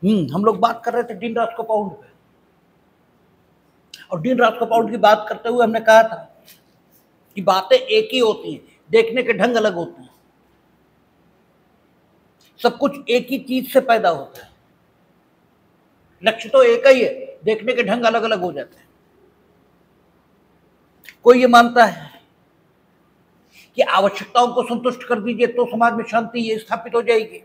हम लोग बात कर रहे थे डीन राथस्कार्पाउंड पे, और डीन राथस्कार्पाउंड की बात करते हुए हमने कहा था कि बातें एक ही होती हैं, देखने के ढंग अलग होते हैं। सब कुछ एक ही चीज से पैदा होता है, लक्ष्य तो एक ही है, देखने के ढंग अलग अलग हो जाते हैं। कोई ये मानता है कि आवश्यकताओं को संतुष्ट कर दीजिए तो समाज में शांति ये स्थापित हो जाएगी।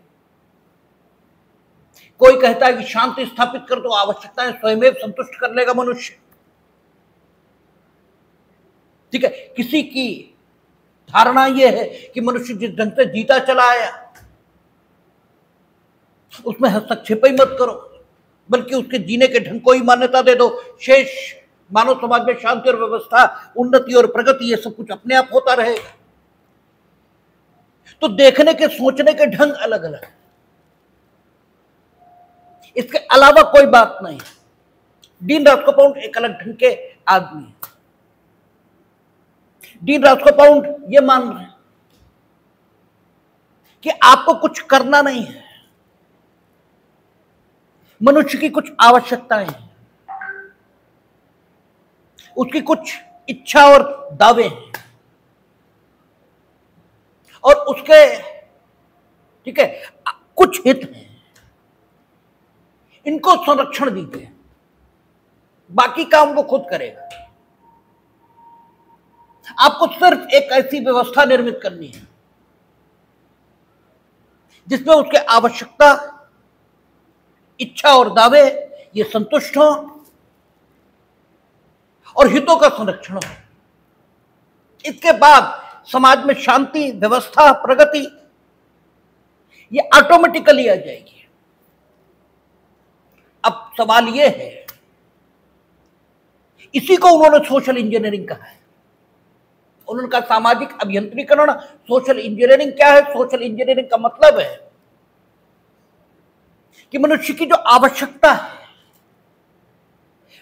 कोई कहता है कि शांति स्थापित कर दो, आवश्यकताएं स्वयं संतुष्ट कर लेगा मनुष्य। ठीक है, किसी की धारणा यह है कि मनुष्य जिस ढंग से जीता चला आया उसमें हस्तक्षेप ही मत करो, बल्कि उसके जीने के ढंग को ही मान्यता दे दो। शेष मानव समाज में शांति और व्यवस्था, उन्नति और प्रगति, ये सब कुछ अपने आप होता रहेगा। तो देखने के, सोचने के ढंग अलग अलग, इसके अलावा कोई बात नहीं। डीन राथस्कार्पाउंड एक अलग ढंग के आदमी है। डीन राथस्कार्पाउंड ये मान रहे हैं कि आपको कुछ करना नहीं है, मनुष्य की कुछ आवश्यकताएं हैं, उसकी कुछ इच्छा और दावे हैं, और उसके, ठीक है, कुछ हित हैं। इनको संरक्षण दीजिए, बाकी काम वो खुद करेगा। आपको सिर्फ एक ऐसी व्यवस्था निर्मित करनी है जिसमें उसके आवश्यकता, इच्छा और दावे ये संतुष्ट हो और हितों का संरक्षण हो। इसके बाद समाज में शांति, व्यवस्था, प्रगति ये ऑटोमेटिकली आ जाएगी। अब सवाल ये है, इसी को उन्होंने सोशल इंजीनियरिंग कहा है। उन्होंने कहा सामाजिक अभियंत्रीकरण। सोशल इंजीनियरिंग क्या है? सोशल इंजीनियरिंग का मतलब है कि मनुष्य की जो आवश्यकता है,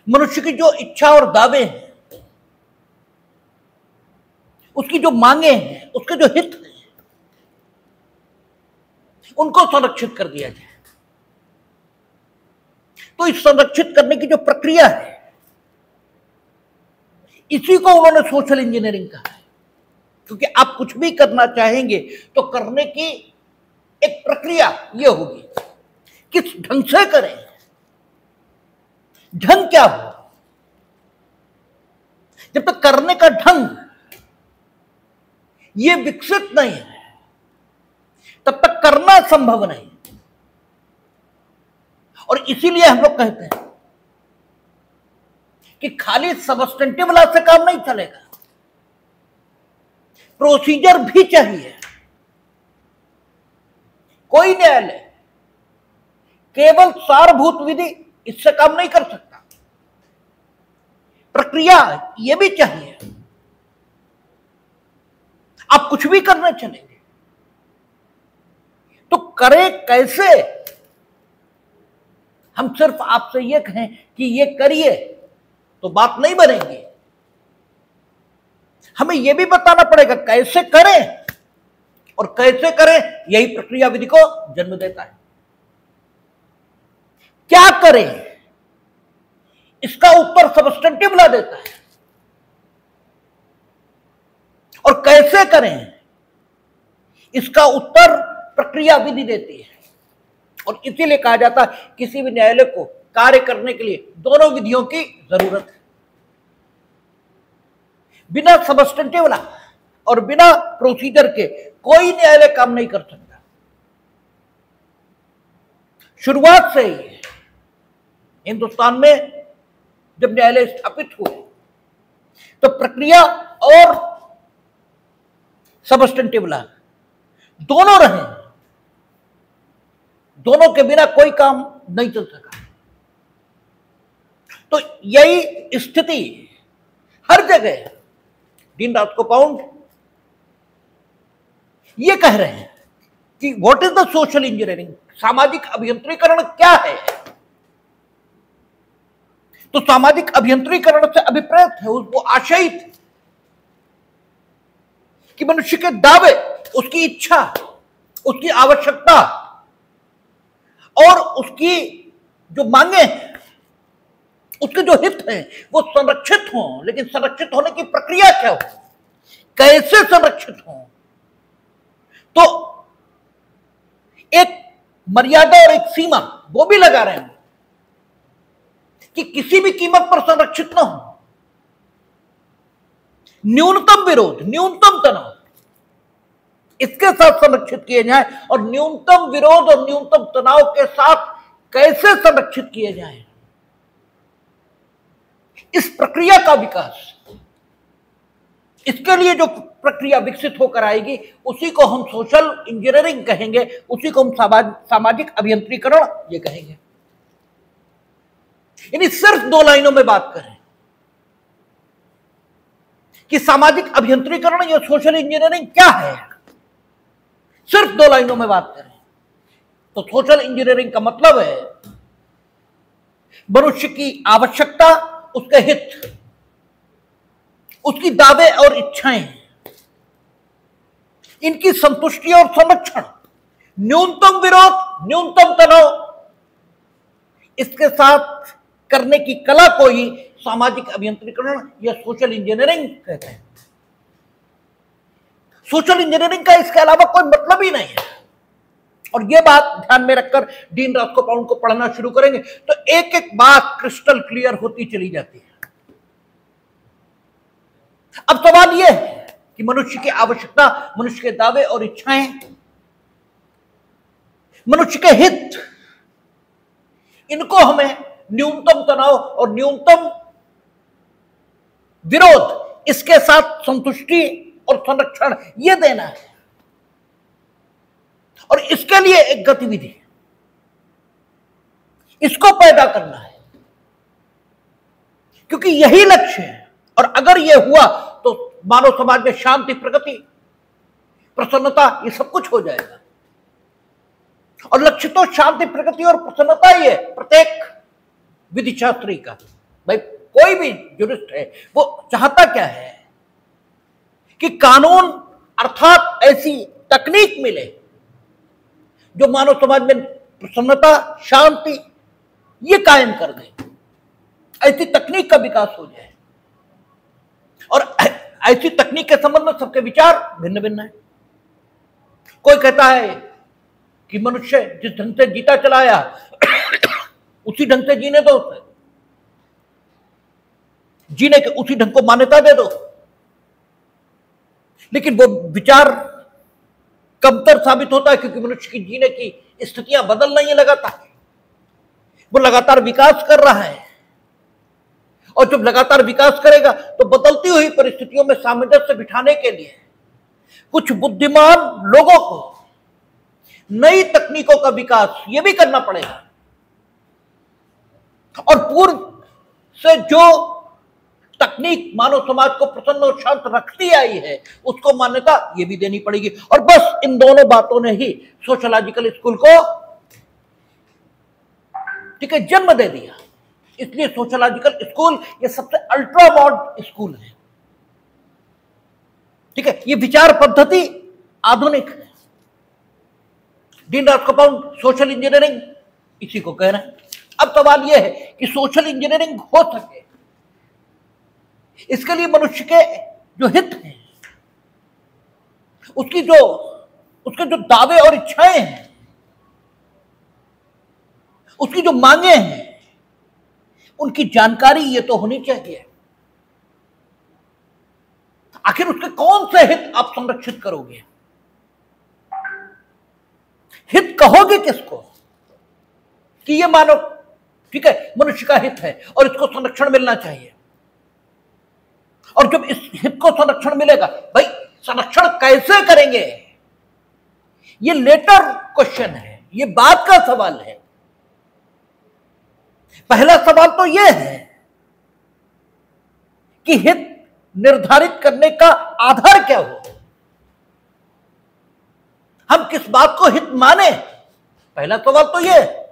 मनुष्य की जो इच्छा और दावे हैं, उसकी जो मांगे हैं, उसके जो हित हैं, उनको संरक्षित कर दिया जाए। तो इस संरक्षित करने की जो प्रक्रिया है, इसी को उन्होंने सोशल इंजीनियरिंग कहा है। क्योंकि आप कुछ भी करना चाहेंगे तो करने की एक प्रक्रिया यह होगी, किस ढंग से करें। ढंग क्या हो? जब तक करने का ढंग ये विकसित नहीं है, तब तक करना संभव नहीं। और इसीलिए हम लोग कहते हैं कि खाली सबस्टेंटिव लॉ से काम नहीं चलेगा, प्रोसीजर भी चाहिए। कोई न्यायालय केवल सारभूत विधि इससे काम नहीं कर सकता, प्रक्रिया ये भी चाहिए। आप कुछ भी करने चलेंगे तो करें कैसे? हम सिर्फ आपसे ये कहें कि ये करिए तो बात नहीं बनेगी। हमें यह भी बताना पड़ेगा कैसे करें, और कैसे करें यही प्रक्रिया विधि को जन्म देता है। क्या करें इसका उत्तर सबस्टेंटिव लॉ देता है, और कैसे करें इसका उत्तर प्रक्रिया विधि देती है। और इसीलिए कहा जाता है किसी भी न्यायालय को कार्य करने के लिए दोनों विधियों की जरूरत है। बिना सबस्टेंटिव लॉ और बिना प्रोसीजर के कोई न्यायालय काम नहीं कर सकता। शुरुआत से ही हिंदुस्तान में जब न्यायालय स्थापित हुए तो प्रक्रिया और सबस्टेंटिव लॉ दोनों रहे, दोनों के बिना कोई काम नहीं चल सका। तो यही स्थिति हर जगह। डीन राथस्कार्पाउंड ये कह रहे हैं कि what is the social engineering, सामाजिक अभियंत्रीकरण क्या है। तो सामाजिक अभियंत्रीकरण से अभिप्रेत है, वो आशयित कि मनुष्य के दावे, उसकी इच्छा, उसकी आवश्यकता और उसकी जो मांगे हैं, उसके जो हित हैं वो संरक्षित हों। लेकिन संरक्षित होने की प्रक्रिया क्या हो, कैसे संरक्षित हों, तो एक मर्यादा और एक सीमा वो भी लगा रहे हैं कि किसी भी कीमत पर संरक्षित ना हो। न्यूनतम विरोध, न्यूनतम तनाव, इसके साथ संरक्षित किए जाए। और न्यूनतम विरोध और न्यूनतम तनाव के साथ कैसे संरक्षित किए जाए, इस प्रक्रिया का विकास, इसके लिए जो प्रक्रिया विकसित होकर आएगी उसी को हम सोशल इंजीनियरिंग कहेंगे, उसी को हम सामाजिक अभियंत्रीकरण ये कहेंगे। यानी सिर्फ 2 लाइनों में बात करें कि सामाजिक अभियंत्रीकरण या सोशल इंजीनियरिंग क्या है, सिर्फ 2 लाइनों में बात करें तो सोशल इंजीनियरिंग का मतलब है मनुष्य की आवश्यकता, उसके हित, उसकी दावे और इच्छाएं, इनकी संतुष्टि और संरक्षण, न्यूनतम विरोध, न्यूनतम तनाव, इसके साथ करने की कला को ही सामाजिक अभियंत्रीकरण या सोशल इंजीनियरिंग कहते हैं। सोशल इंजीनियरिंग का इसके अलावा कोई मतलब ही नहीं है। और यह बात ध्यान में रखकर डीन रास्कोपाउंड को पढ़ना शुरू करेंगे तो एक एक बात क्रिस्टल क्लियर होती चली जाती है। अब सवाल यह है कि मनुष्य की आवश्यकता, मनुष्य के दावे और इच्छाएं, मनुष्य के हित, इनको हमें न्यूनतम तनाव और न्यूनतम विरोध, इसके साथ संतुष्टि और संरक्षण यह देना है। और इसके लिए एक गतिविधि, इसको पैदा करना है, क्योंकि यही लक्ष्य है। और अगर यह हुआ तो मानव समाज में शांति, प्रगति, प्रसन्नता, ये सब कुछ हो जाएगा। और लक्ष्य तो शांति, प्रगति और प्रसन्नता ही है प्रत्येक विधिशास्त्री का। भाई कोई भी जुरिस्ट है वो चाहता क्या है कि कानून अर्थात ऐसी तकनीक मिले जो मानव समाज में प्रसन्नता, शांति ये कायम कर दे। ऐसी तकनीक का विकास हो जाए। और ऐसी तकनीक के संबंध में सबके विचार भिन्न भिन्न है। कोई कहता है कि मनुष्य जिस ढंग से जीता चलाया उसी ढंग से जीने दो, जीने के उसी ढंग को मान्यता दे दो। लेकिन वो विचार कमतर साबित होता है, क्योंकि मनुष्य की जीने की स्थितियां बदल रही है लगातार। वो लगातार विकास कर रहा है, और जब लगातार विकास करेगा तो बदलती हुई परिस्थितियों में सामंजस्य बिठाने के लिए कुछ बुद्धिमान लोगों को नई तकनीकों का विकास ये भी करना पड़ेगा। और पूर्व से जो तकनीक मानव समाज को प्रसन्न और शांत रखती आई है उसको मान्यता ये भी देनी पड़ेगी। और बस इन दोनों बातों ने ही सोशलॉजिकल स्कूल को ठीक है जन्म दे दिया। इसलिए सोशलॉजिकल स्कूल ये सबसे अल्ट्रा मॉडर्न स्कूल है। ठीक है, ये विचार पद्धति आधुनिक है। डीन रास्कोपाउंड सोशल इंजीनियरिंग इसी को कह रहे हैं। अब सवाल यह है कि सोशल इंजीनियरिंग हो सके इसके लिए मनुष्य के जो हित हैं, उसके जो दावे और इच्छाएं हैं, उसकी जो मांगे हैं, उनकी जानकारी ये तो होनी चाहिए। आखिर उसके कौन से हित आप संरक्षित करोगे? हित कहोगे किसको कि ये मानो ठीक है मनुष्य का हित है और इसको संरक्षण मिलना चाहिए। और जब इस हित को संरक्षण मिलेगा, भाई संरक्षण कैसे करेंगे ये लेटर क्वेश्चन है, ये बात का सवाल है। पहला सवाल तो यह है कि हित निर्धारित करने का आधार क्या हो, हम किस बात को हित माने। पहला सवाल तो यह है।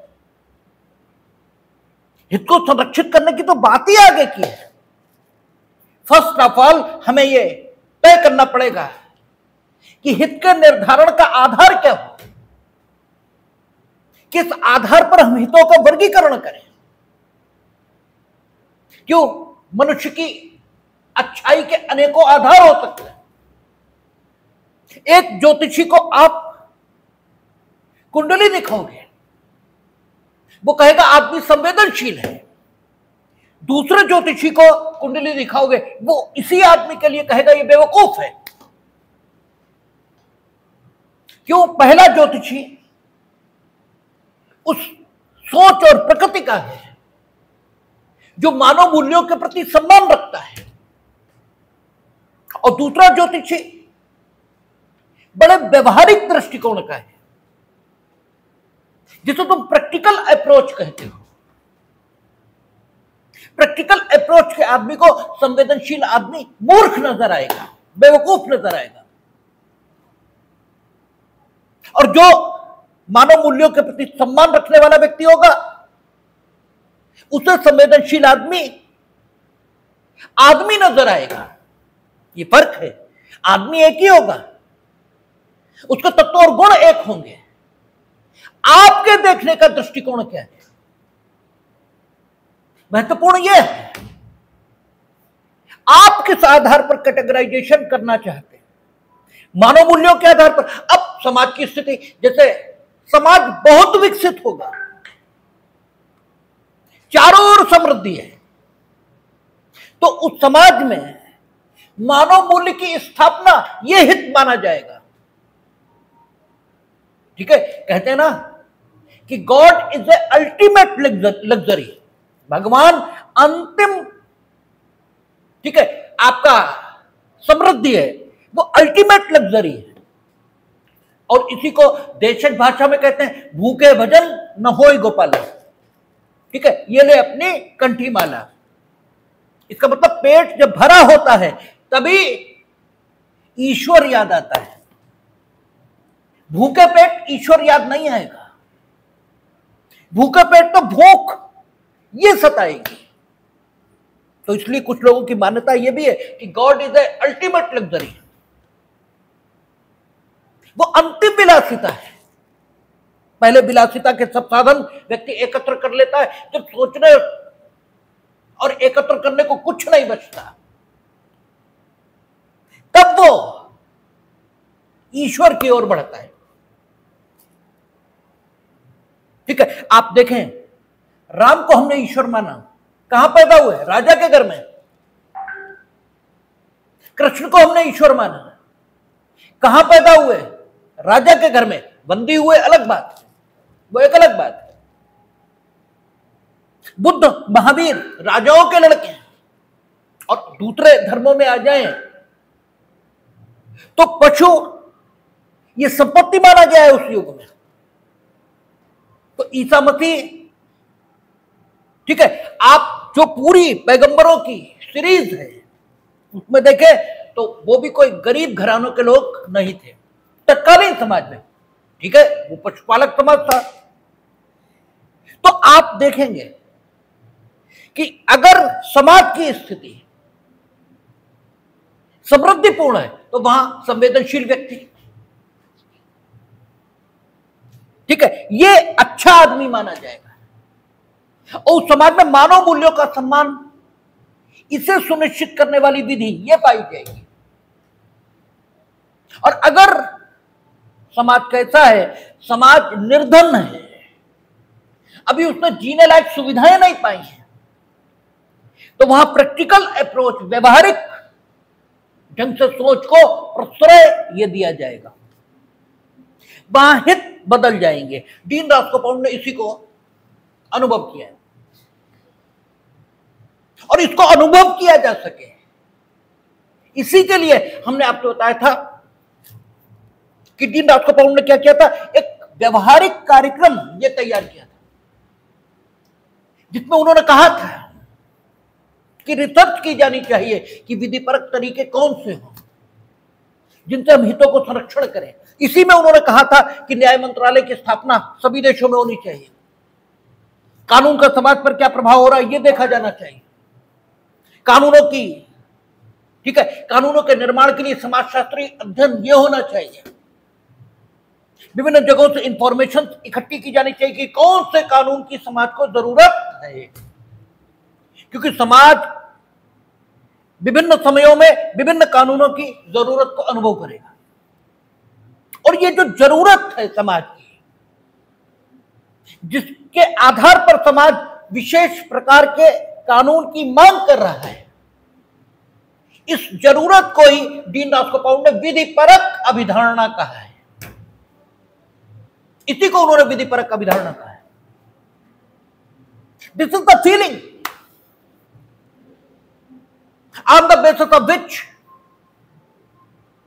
हित को संरक्षित करने की तो बात ही आगे की है। फर्स्ट ऑफ ऑल हमें यह तय करना पड़ेगा कि हित के निर्धारण का आधार क्या हो, किस आधार पर हम हितों का वर्गीकरण करें? क्यों? मनुष्य की अच्छाई के अनेकों आधार हो सकते हैं। एक ज्योतिषी को आप कुंडली दिखाओगे, वो कहेगा आदमी संवेदनशील है। दूसरे ज्योतिषी को कुंडली दिखाओगे, वो इसी आदमी के लिए कहेगा ये बेवकूफ है। क्यों? पहला ज्योतिषी उस सोच और प्रकृति का है जो मानव मूल्यों के प्रति सम्मान रखता है, और दूसरा ज्योतिषी बड़े व्यवहारिक दृष्टिकोण का है, जिसे तुम प्रैक्टिकल अप्रोच कहते हो। प्रैक्टिकल अप्रोच के आदमी को संवेदनशील आदमी मूर्ख नजर आएगा, बेवकूफ नजर आएगा, और जो मानव मूल्यों के प्रति सम्मान रखने वाला व्यक्ति होगा उसे संवेदनशील आदमी नजर आएगा। ये फर्क है। आदमी एक ही होगा, उसके तत्व और गुण एक होंगे। आपके देखने का दृष्टिकोण क्या है? महत्वपूर्ण यह है आप किस आधार पर कैटेगराइजेशन करना चाहते हैं। मानव मूल्यों के आधार पर। अब समाज की स्थिति, जैसे समाज बहुत विकसित होगा, चारों ओर समृद्धि है, तो उस समाज में मानव मूल्य की स्थापना यह हित माना जाएगा। ठीक है, कहते हैं ना कि God is a ultimate luxury. भगवान अंतिम, ठीक है, आपका समृद्धि है, वो अल्टीमेट लग्जरी है। और इसी को देशज भाषा में कहते हैं भूखे भजन न होय गोपाला। ठीक है, ये ले अपनी कंठी माला। इसका मतलब पेट जब भरा होता है तभी ईश्वर याद आता है। भूखे पेट ईश्वर याद नहीं आएगा। भूखे पेट तो भूख ये सताएगी। तो इसलिए कुछ लोगों की मान्यता यह भी है कि God is a ultimate luxury. वो अंतिम विलासिता है। पहले विलासिता के सब साधन व्यक्ति एकत्र कर लेता है, जब सोचने और एकत्र करने को कुछ नहीं बचता, तब वो ईश्वर की ओर बढ़ता है। ठीक है, आप देखें, राम को हमने ईश्वर माना, कहां पैदा हुए? राजा के घर में। कृष्ण को हमने ईश्वर माना, कहां पैदा हुए? राजा के घर में। बंदी हुए अलग बात, वो एक अलग बात है। बुद्ध, महावीर राजाओं के लड़के हैं। और दूसरे धर्मों में आ जाएं तो पशु ये संपत्ति माना गया है उस युग में। तो ईसा मसीह, ठीक है, आप जो पूरी पैगंबरों की सीरीज है उसमें देखें तो वो भी कोई गरीब घरानों के लोग नहीं थे तत्कालीन समाज में। ठीक है, वो पशुपालक समाज था। तो आप देखेंगे कि अगर समाज की स्थिति समृद्धिपूर्ण है तो वहां संवेदनशील व्यक्ति, ठीक है, ये अच्छा आदमी माना जाएगा। और उस समाज में मानव मूल्यों का सम्मान, इसे सुनिश्चित करने वाली विधि ये पाई जाएगी। और अगर समाज कैसा है, समाज निर्धन है, अभी उसने जीने लायक सुविधाएं नहीं पाई हैं, तो वहां प्रैक्टिकल अप्रोच, व्यवहारिक ढंग से सोच को प्रश्रय ये दिया जाएगा। वहां हित बदल जाएंगे। दीन राष्ट्रपति ने इसी को अनुभव किया है। और इसको अनुभव किया जा सके, इसी के लिए हमने आपको बताया था कि दीन राष्ट्रपति ने क्या किया था, एक व्यवहारिक कार्यक्रम ये तैयार किया था, जिसमें उन्होंने कहा था कि रिसर्च की जानी चाहिए कि विधिपरक तरीके कौन से हों जिनसे हम हितों को संरक्षण करें। इसी में उन्होंने कहा था कि न्याय मंत्रालय की स्थापना सभी देशों में होनी चाहिए। कानून का समाज पर क्या प्रभाव हो रहा है ये देखा जाना चाहिए। कानूनों की, ठीक है, कानूनों के निर्माण के लिए समाजशास्त्री अध्ययन ये होना चाहिए। विभिन्न जगहों से इंफॉर्मेशन इकट्ठी की जानी चाहिए कि कौन से कानून की समाज को जरूरत है, क्योंकि समाज विभिन्न समयों में विभिन्न कानूनों की जरूरत को अनुभव करेगा। और ये जो जरूरत है समाज की, जिसके आधार पर समाज विशेष प्रकार के कानून की मांग कर रहा है, इस जरूरत को ही दीनदास गोपाल ने विधिपरक अभिधारणा कहा है। इसी को उन्होंने विधिपरक अभिधारणा कहा है। This is the feeling on the basis of which,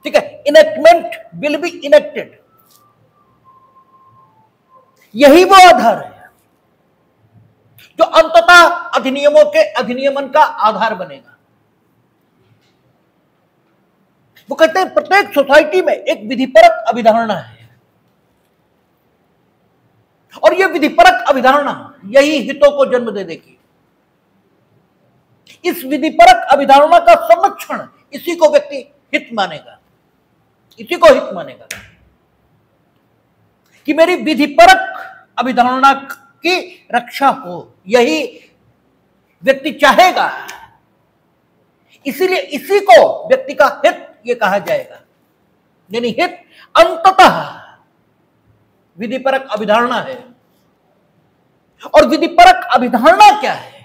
ठीक है, इनेक्टमेंट विल बी इनेक्टेड। यही वो आधार है जो अंततः अधिनियमों के अधिनियमन का आधार बनेगा। वो कहते हैं प्रत्येक सोसाइटी में एक विधिपरक अभिधारणा है, और यह विधिपरक अभिधारणा यही हितों को जन्म दे देगी। इस विधिपरक अभिधारणा का संरक्षण इसी को व्यक्ति हित मानेगा, इसी को हित मानेगा कि मेरी विधिपरक अभिधारणा की रक्षा हो, यही व्यक्ति चाहेगा। इसीलिए इसी को व्यक्ति का हित ये कहा जाएगा। यानी हित अंततः विधिपरक अभिधारणा है। और विधिपरक अभिधारणा क्या है,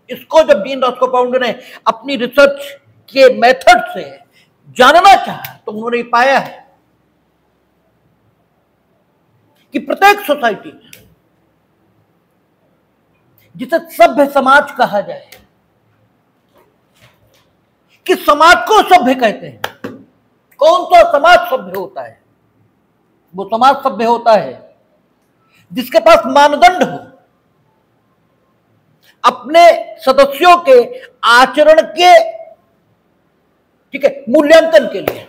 इसको जब दीनदास गोपाल ने अपनी रिसर्च के मेथड से जानना चाहा तो उन्होंने पाया है कि प्रत्येक सोसाइटी में, जिसे सभ्य समाज कहा जाए, कि समाज को सभ्य कहते हैं। कौन सा समाज सभ्य होता है? वो समाज सभ्य होता है जिसके पास मानदंड हो अपने सदस्यों के आचरण के, ठीक है, मूल्यांकन के लिए,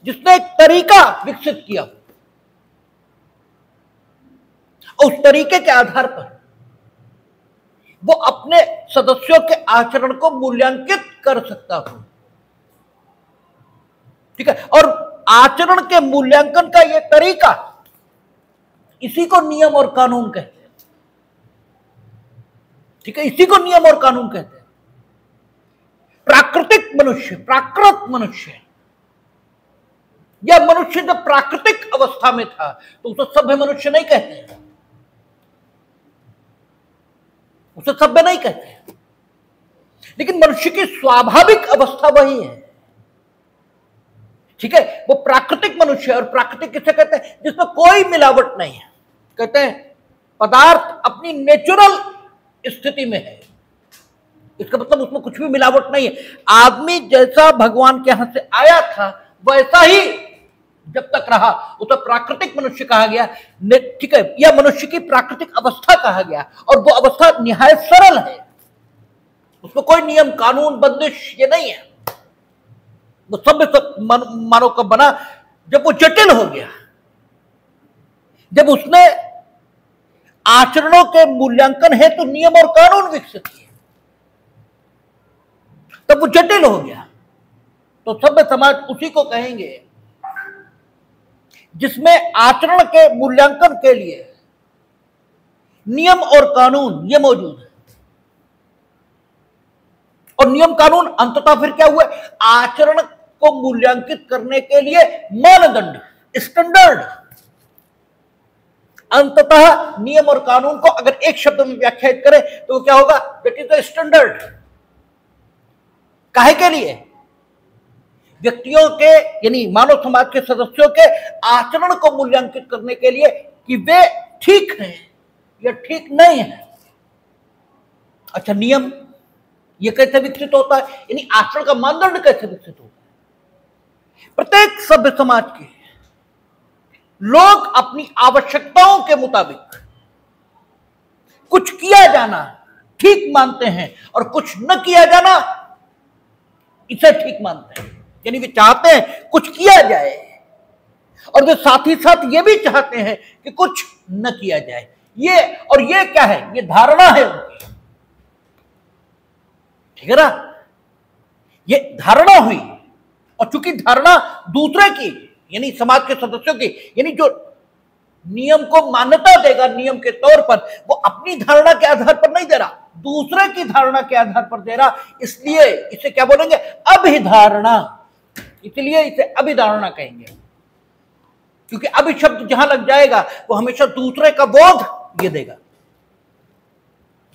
जिसने एक तरीका विकसित किया और उस तरीके के आधार पर वो अपने सदस्यों के आचरण को मूल्यांकित कर सकता हो, ठीक है। और आचरण के मूल्यांकन का यह तरीका, इसी को नियम और कानून कहते हैं, ठीक है, इसी को नियम और कानून कहते हैं। प्राकृतिक मनुष्य, प्राकृत मनुष्य, यह मनुष्य जब प्राकृतिक अवस्था में था तो उसे सभ्य मनुष्य नहीं कहते हैं, उसे सभ्य नहीं कहते हैं। लेकिन मनुष्य की स्वाभाविक अवस्था वही है, ठीक है, वो प्राकृतिक मनुष्य है। और प्राकृतिक किसे कहते हैं? जिसमें कोई मिलावट नहीं है। कहते हैं पदार्थ अपनी नेचुरल स्थिति में है, इसका मतलब उसमें कुछ भी मिलावट नहीं है। आदमी जैसा भगवान के यहां से आया था वैसा ही जब तक रहा, उसे प्राकृतिक मनुष्य कहा गया, ठीक है। यह मनुष्य की प्राकृतिक अवस्था कहा गया, और वो अवस्था निहायत सरल है, उसमें कोई नियम कानून बंदिश ये नहीं है। वो सभ्य मानव का बना जब वो जटिल हो गया, जब उसने आचरणों के मूल्यांकन हेतु तो नियम और कानून विकसित किए, तब वो जटिल हो गया। तो सभ्य समाज उसी को कहेंगे जिसमें आचरण के मूल्यांकन के लिए नियम और कानून ये मौजूद है। और नियम कानून अंततः फिर क्या हुआ? आचरण को मूल्यांकित करने के लिए मानदंड, स्टैंडर्ड। अंततः नियम और कानून को अगर एक शब्द में व्याख्यायित करें तो क्या होगा? That is the standard. काहे के लिए? व्यक्तियों के यानी मानव समाज के सदस्यों के आचरण को मूल्यांकित करने के लिए कि वे ठीक हैं या ठीक नहीं है। अच्छा, नियम ये कैसे विकसित होता है? यानी आचरण का मानदंड कैसे विकसित होता है? प्रत्येक सभ्य समाज के लोग अपनी आवश्यकताओं के मुताबिक कुछ किया जाना ठीक मानते हैं और कुछ न किया जाना इसे ठीक मानते हैं। यानी वे चाहते हैं कुछ किया जाए और वे साथ ही साथ ये भी चाहते हैं कि कुछ न किया जाए। ये और ये क्या है? ये धारणा है उनकी, ठीक है ना? ये धारणा हुई, और चूंकि धारणा दूसरे की यानी समाज के सदस्यों की, यानी जो नियम को मान्यता देगा नियम के तौर पर, वो अपनी धारणा के आधार पर नहीं दे रहा, दूसरे की धारणा के आधार पर दे रहा। इसलिए इसे क्या बोलेंगे? अभिधारणा। इसलिए इसे अभिधारणा कहेंगे, क्योंकि अभि शब्द जहां लग जाएगा वो हमेशा दूसरे का बोध ये देगा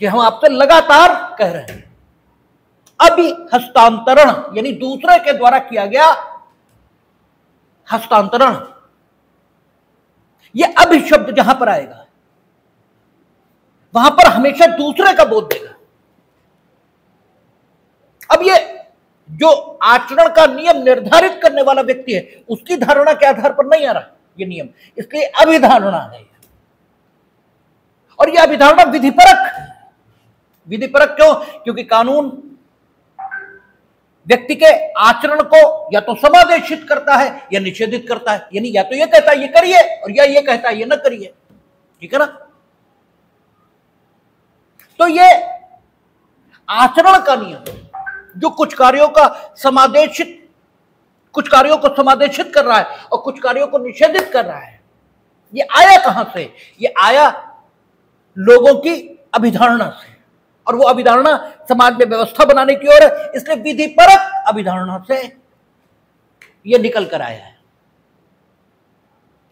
कि हम आपसे लगातार कह रहे हैं। अभि हस्तांतरण यानी दूसरे के द्वारा किया गया हस्तांतरण, यह अभि शब्द जहां पर आएगा वहां पर हमेशा दूसरे का बोध देगा। अब ये जो आचरण का नियम निर्धारित करने वाला व्यक्ति है उसकी धारणा के आधार पर नहीं आ रहा ये नियम, इसलिए अभिधारणा है। और यह अभिधारणा विधिपरक है। विधिपरक क्यों? क्योंकि कानून व्यक्ति के आचरण को या तो समादेशित करता है या निषेधित करता है, यानी या तो यह कहता है ये करिए और या ये कहता है ये न करिए। ठीक है ना? तो ये आचरण का नियम जो कुछ कार्यों को समादेशित कर रहा है और कुछ कार्यों को निषेधित कर रहा है, ये आया कहां से? ये आया लोगों की अभिधारणा से, और वो अभिधारणा समाज में व्यवस्था बनाने की ओर है। इसलिए विधिपरक अभिधारणा से ये निकल कर आया है।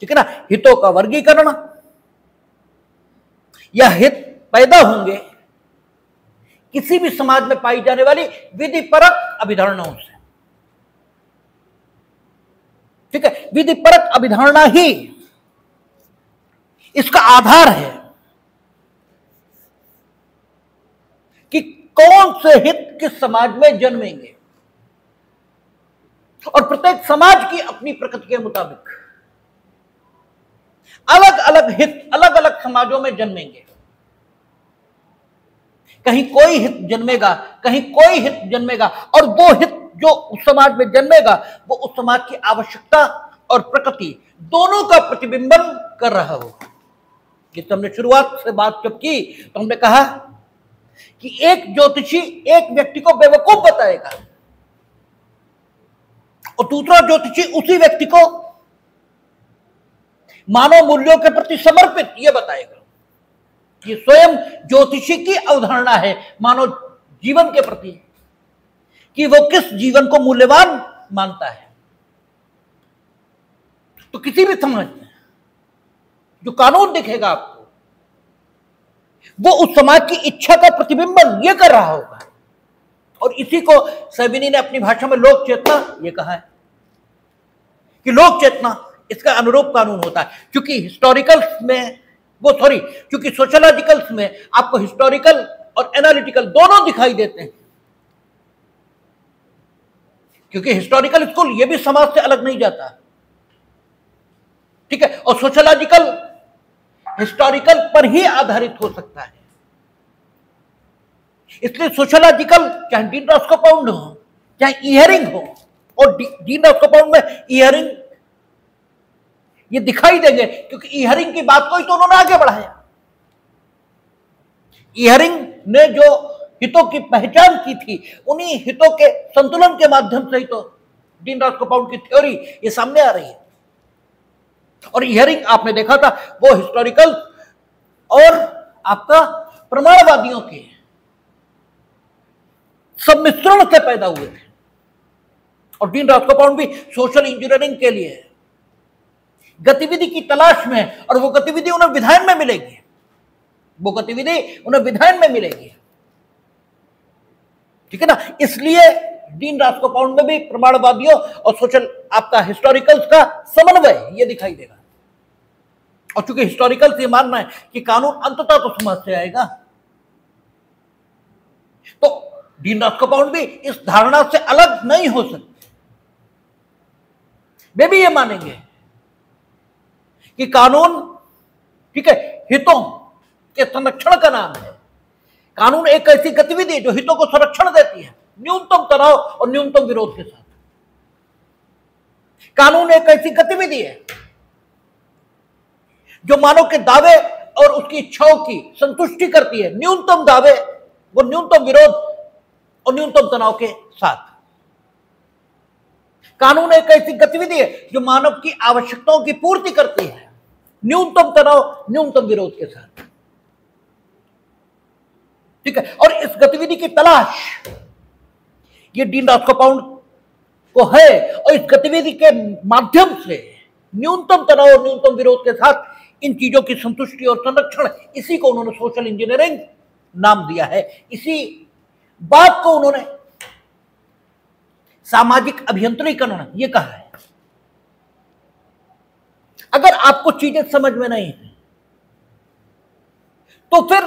ठीक है ना? हितों का वर्गीकरण या हित पैदा होंगे किसी भी समाज में पाई जाने वाली विधिपरक अभिधारणाओं से। ठीक है? विधिपरक अभिधारणा ही इसका आधार है कि कौन से हित किस समाज में जन्मेंगे, और प्रत्येक समाज की अपनी प्रकृति के मुताबिक अलग अलग हित अलग अलग समाजों में जन्मेंगे। कहीं कोई हित जन्मेगा, कहीं कोई हित जन्मेगा, और वो हित जो उस समाज में जन्मेगा वो उस समाज की आवश्यकता और प्रकृति दोनों का प्रतिबिंबन कर रहा होगा। जिस हमने शुरुआत से बात जब की तो हमने कहा कि एक ज्योतिषी एक व्यक्ति को बेवकूफ बताएगा और दूसरा ज्योतिषी उसी व्यक्ति को मानव मूल्यों के प्रति समर्पित ये बताएगा। ये स्वयं ज्योतिषी की अवधारणा है मानव जीवन के प्रति कि वो किस जीवन को मूल्यवान मानता है। तो किसी भी समाज में जो कानून दिखेगा आपको वो उस समाज की इच्छा का प्रतिबिंबन ये कर रहा होगा। और इसी को सेबिनी ने अपनी भाषा में लोक चेतना ये कहा है कि लोक चेतना इसका अनुरूप कानून होता है। क्योंकि हिस्टोरिकल्स में क्योंकि सोशलॉजिकल्स में आपको हिस्टोरिकल और एनालिटिकल दोनों दिखाई देते हैं, क्योंकि हिस्टोरिकल स्कूल ये भी समाज से अलग नहीं जाता। ठीक है? और सोशलॉजिकल हिस्टोरिकल पर ही आधारित हो सकता है। इसलिए सोशलॉजिकल चाहे डीन रास्कोपाउंड हो चाहे इयरिंग हो, और डीन रास्कोपाउंड में इयरिंग ये दिखाई देंगे क्योंकि इयरिंग की बात को ही तो उन्होंने आगे बढ़ाया। इयरिंग ने जो हितों की पहचान की थी उन्हीं हितों के संतुलन के माध्यम से ही तो डीन रास्कोपाउंड की थ्योरी ये सामने आ रही है। और इयरिंग आपने देखा था वो हिस्टोरिकल और आपका प्रमाणवादियों के सम्मिश्रण से पैदा हुए थे। और डीन रास्कोपाउंड भी सोशल इंजीनियरिंग के लिए गतिविधि की तलाश में है, और वो गतिविधि उन्हें विधायन में मिलेगी, वो गतिविधि उन्हें विधायन में मिलेगी। ठीक है ना? इसलिए डीन रास्कोपाउंड में भी प्रमाणवादियों और सोशल आपका हिस्टोरिकल्स का समन्वय ये दिखाई देगा। और चूंकि हिस्टोरिकल्स ये मानना है कि कानून अंततः तो समाज से आएगा, तो डीन रास्कोपाउंड भी इस धारणा से अलग नहीं हो सकते। वे भी ये मानेंगे कि कानून, ठीक है, हितों के संरक्षण का नाम है। कानून एक ऐसी गतिविधि है जो हितों को संरक्षण देती है न्यूनतम तनाव और न्यूनतम विरोध के साथ। कानून एक ऐसी गतिविधि है जो मानव के दावे और उसकी इच्छाओं की संतुष्टि करती है, न्यूनतम दावे, वो न्यूनतम विरोध और न्यूनतम तनाव के साथ। कानून एक ऐसी गतिविधि है जो मानव की आवश्यकताओं की पूर्ति करती है, न्यूनतम तनाव, न्यूनतम विरोध के साथ। ठीक है, और इस गतिविधि की तलाश ये डीन रास्कोपाउंड को है, और इस गतिविधि के माध्यम से न्यूनतम तनाव और न्यूनतम विरोध के साथ इन चीजों की संतुष्टि और संरक्षण, इसी को उन्होंने सोशल इंजीनियरिंग नाम दिया है। इसी बात को उन्होंने सामाजिक अभियंत्रीकरण ये कहा है। अगर आपको चीजें समझ में नहीं है तो फिर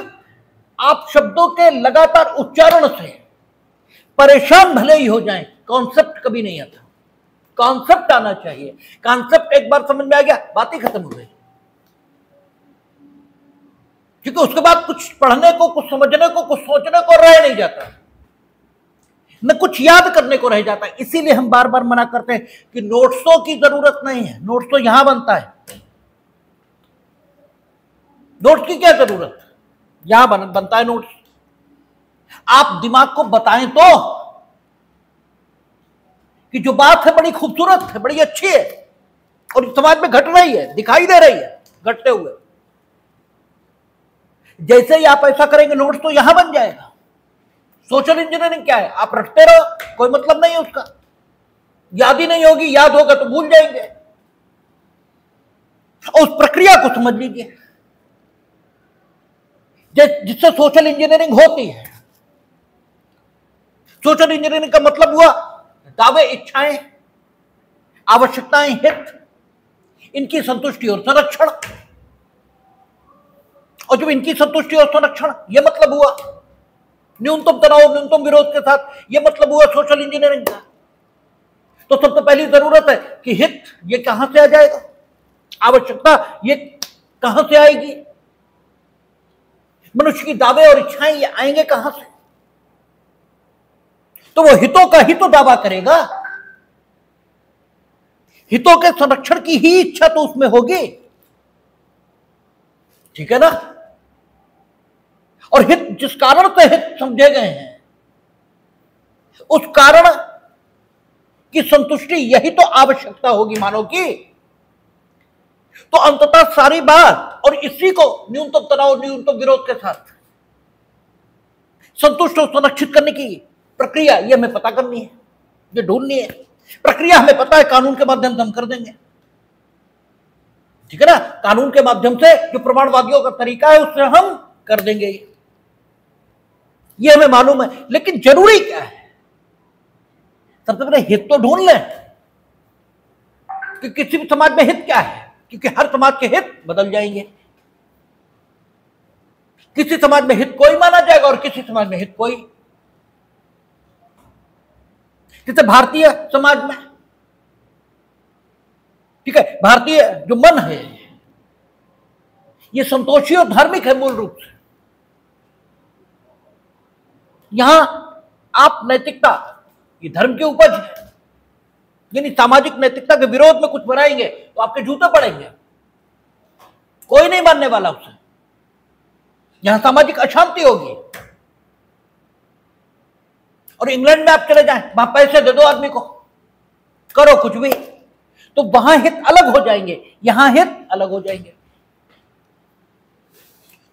आप शब्दों के लगातार उच्चारण से परेशान भले ही हो जाएं, कॉन्सेप्ट कभी नहीं आता। कॉन्सेप्ट आना चाहिए। कॉन्सेप्ट एक बार समझ में आ गया, बात ही खत्म हो गई। क्योंकि उसके बाद कुछ पढ़ने को, कुछ समझने को, कुछ सोचने को रह नहीं जाता, न कुछ याद करने को रह जाता है। इसीलिए हम बार बार मना करते हैं कि नोट्सों की जरूरत नहीं है। नोट्स तो यहां बनता है, नोट्स की क्या जरूरत, यहां बनता है नोट्स। आप दिमाग को बताएं तो कि जो बात है बड़ी खूबसूरत है, बड़ी अच्छी है, और समाज में घट रही है, दिखाई दे रही है घटते हुए। जैसे ही आप ऐसा करेंगे नोट्स तो यहां बन जाएगा। सोशल इंजीनियरिंग क्या है, आप रटते रहो, कोई मतलब नहीं है उसका, याद ही नहीं होगी, याद होगा तो भूल जाएंगे। और उस प्रक्रिया को समझ लीजिए जिससे सोशल इंजीनियरिंग होती है। सोशल इंजीनियरिंग का मतलब हुआ दावे, इच्छाएं, आवश्यकताएं, हित, इनकी संतुष्टि और संरक्षण। और जब इनकी संतुष्टि और संरक्षण, यह मतलब हुआ न्यूनतम तनाव, न्यूनतम विरोध के साथ, यह मतलब हुआ सोशल इंजीनियरिंग का। तो सबसे पहली जरूरत है कि हित ये कहां से आ जाएगा, आवश्यकता ये कहां से आएगी, मनुष्य की दावे और इच्छाएं ये आएंगे कहां से। तो वो हितों का ही तो दावा करेगा, हितों के संरक्षण की ही इच्छा तो उसमें होगी। ठीक है ना। और हित, जिस कारण से हित समझे गए हैं, उस कारण की संतुष्टि यही तो आवश्यकता होगी मानव की। तो अंततः सारी बात, और इसी को न्यूनतम तनाव, न्यूनतम विरोध के साथ संतुष्ट और संरक्षित करने की प्रक्रिया, ये हमें पता करनी है, ये ढूंढनी है। प्रक्रिया हमें पता है, कानून के माध्यम से हम कर देंगे। ठीक है ना, कानून के माध्यम से जो प्रमाणवादियों का तरीका है उससे हम कर देंगे, ये हमें मालूम है। लेकिन जरूरी क्या है, सबसे पहले हित तो ढूंढ लें कि किसी भी समाज में हित क्या है, क्योंकि हर समाज के हित बदल जाएंगे। किसी समाज में हित कोई माना जाएगा और किसी समाज में हित कोई। जैसे भारतीय समाज में, ठीक है, भारतीय जो मन है ये संतोषी और धार्मिक है मूल रूप से। यहां आप नैतिकता, ये धर्म की उपज है, यानी सामाजिक नैतिकता के विरोध में कुछ बनाएंगे तो आपके जूते पड़ेंगे, कोई नहीं मानने वाला उसे। यहां सामाजिक अशांति होगी। और इंग्लैंड में आप चले जाएं, वहां पैसे दे दो आदमी को, करो कुछ भी, तो वहां हित अलग हो जाएंगे, यहां हित अलग हो जाएंगे।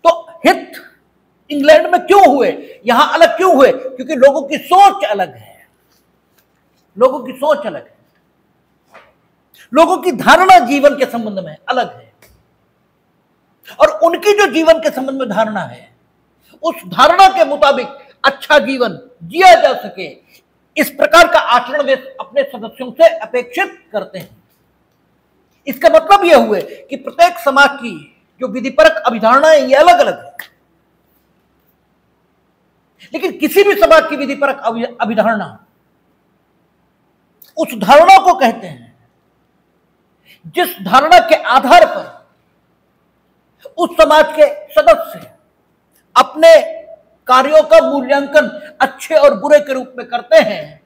तो हित इंग्लैंड में क्यों हुए, यहां अलग क्यों हुए? क्योंकि लोगों की सोच अलग है, लोगों की सोच अलग है, लोगों की धारणा जीवन के संबंध में अलग है। और उनकी जो जीवन के संबंध में धारणा है, उस धारणा के मुताबिक अच्छा जीवन जिया जा सके, इस प्रकार का आचरण वे अपने सदस्यों से अपेक्षित करते हैं। इसका मतलब यह हुए कि प्रत्येक समाज की जो विधिपरक अभिधारणाएं ये अलग अलग है, लेकिन किसी भी समाज की विधिपरक अभिधारणा उस धारणा को कहते हैं जिस धारणा के आधार पर उस समाज के सदस्य अपने कार्यों का मूल्यांकन अच्छे और बुरे के रूप में करते हैं,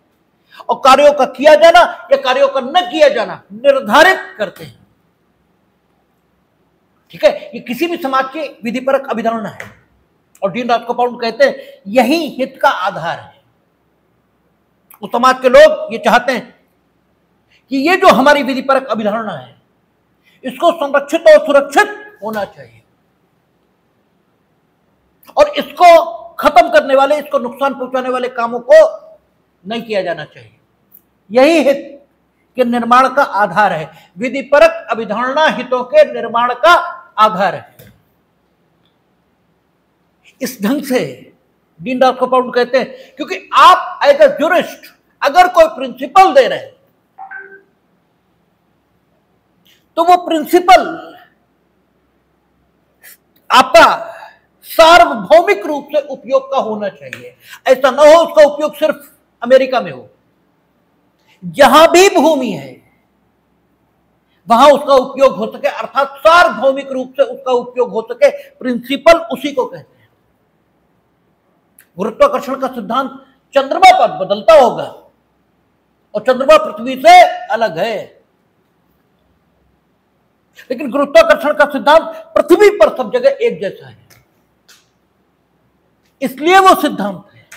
और कार्यों का किया जाना या कार्यों का न किया जाना निर्धारित करते हैं। ठीक है, ये किसी भी समाज की विधिपरक अभिधारणा है, और डीन रास्कोपाउंड कहते हैं यही हित का आधार है। उस समाज के लोग ये चाहते हैं कि ये जो हमारी विधिपरक अभिधारणा है इसको संरक्षित और सुरक्षित होना चाहिए और इसको खत्म करने वाले, इसको नुकसान पहुंचाने वाले कामों को नहीं किया जाना चाहिए। यही हित के निर्माण का आधार है। विधिपरक अभिधारणा हितों के निर्माण का आधार है। इस ढंग से दीनदयाल कपाउंड कहते हैं, क्योंकि आप एज ए ज्यूरिस्ट अगर कोई प्रिंसिपल दे रहे हैं तो वो प्रिंसिपल आपका सार्वभौमिक रूप से उपयोग का होना चाहिए। ऐसा ना हो उसका उपयोग सिर्फ अमेरिका में हो। जहां भी भूमि है वहां उसका उपयोग हो सके, अर्थात सार्वभौमिक रूप से उसका उपयोग हो सके। प्रिंसिपल उसी को कहते हैं। गुरुत्वाकर्षण का सिद्धांत चंद्रमा पर बदलता होगा और चंद्रमा पृथ्वी से अलग है, लेकिन गुरुत्वाकर्षण का सिद्धांत पृथ्वी पर सब जगह एक जैसा है। इसलिए वो सिद्धांत है।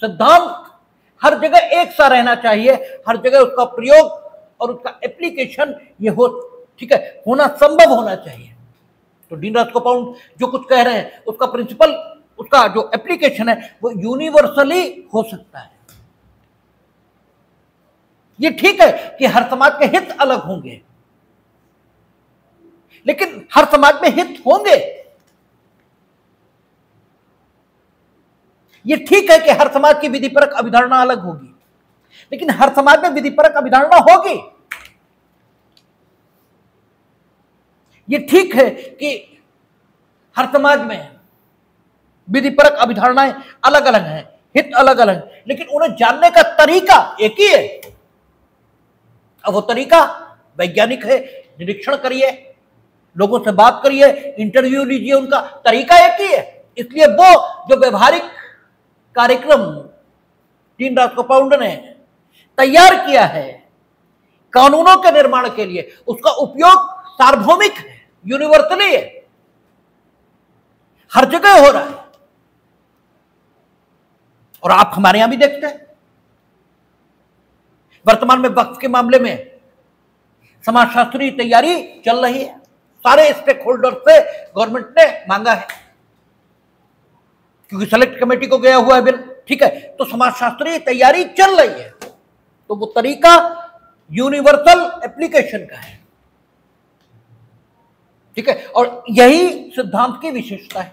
सिद्धांत हर जगह एक सा रहना चाहिए, हर जगह उसका प्रयोग और उसका एप्लीकेशन ये हो, ठीक है, होना संभव होना चाहिए। तो दीनदयाल कपाउंड जो कुछ कह रहे हैं उसका प्रिंसिपल, उसका जो एप्लीकेशन है वो यूनिवर्सली हो सकता है। ये ठीक है कि हर समाज के हित अलग होंगे, लेकिन हर समाज में हित होंगे। ये ठीक है कि हर समाज की विधिपरक अभिधारणा अलग होगी, लेकिन हर समाज में विधिपरक अभिधारणा होगी। ये ठीक है कि हर समाज में विधिपरक अभिधारणाएं अलग अलग हैं, हित अलग अलग, लेकिन उन्हें जानने का तरीका एक ही है। अब वो तरीका वैज्ञानिक है। निरीक्षण करिए, लोगों से बात करिए, इंटरव्यू लीजिए, उनका तरीका एक ही है। इसलिए वो जो व्यवहारिक कार्यक्रम दीनदयाल कपाउंड ने तैयार किया है कानूनों के निर्माण के लिए, उसका उपयोग सार्वभौमिक है, यूनिवर्सली है, हर जगह हो रहा है। और आप हमारे यहां भी देखते हैं वर्तमान में वक्फ के मामले में समाजशास्त्री तैयारी चल रही है। सारे स्टेक होल्डर से गवर्नमेंट ने मांगा है, क्योंकि सेलेक्ट कमेटी को गया हुआ है बिल, ठीक है, तो समाजशास्त्री तैयारी चल रही है। तो वो तरीका यूनिवर्सल एप्लीकेशन का है, ठीक है, और यही सिद्धांत की विशेषता है।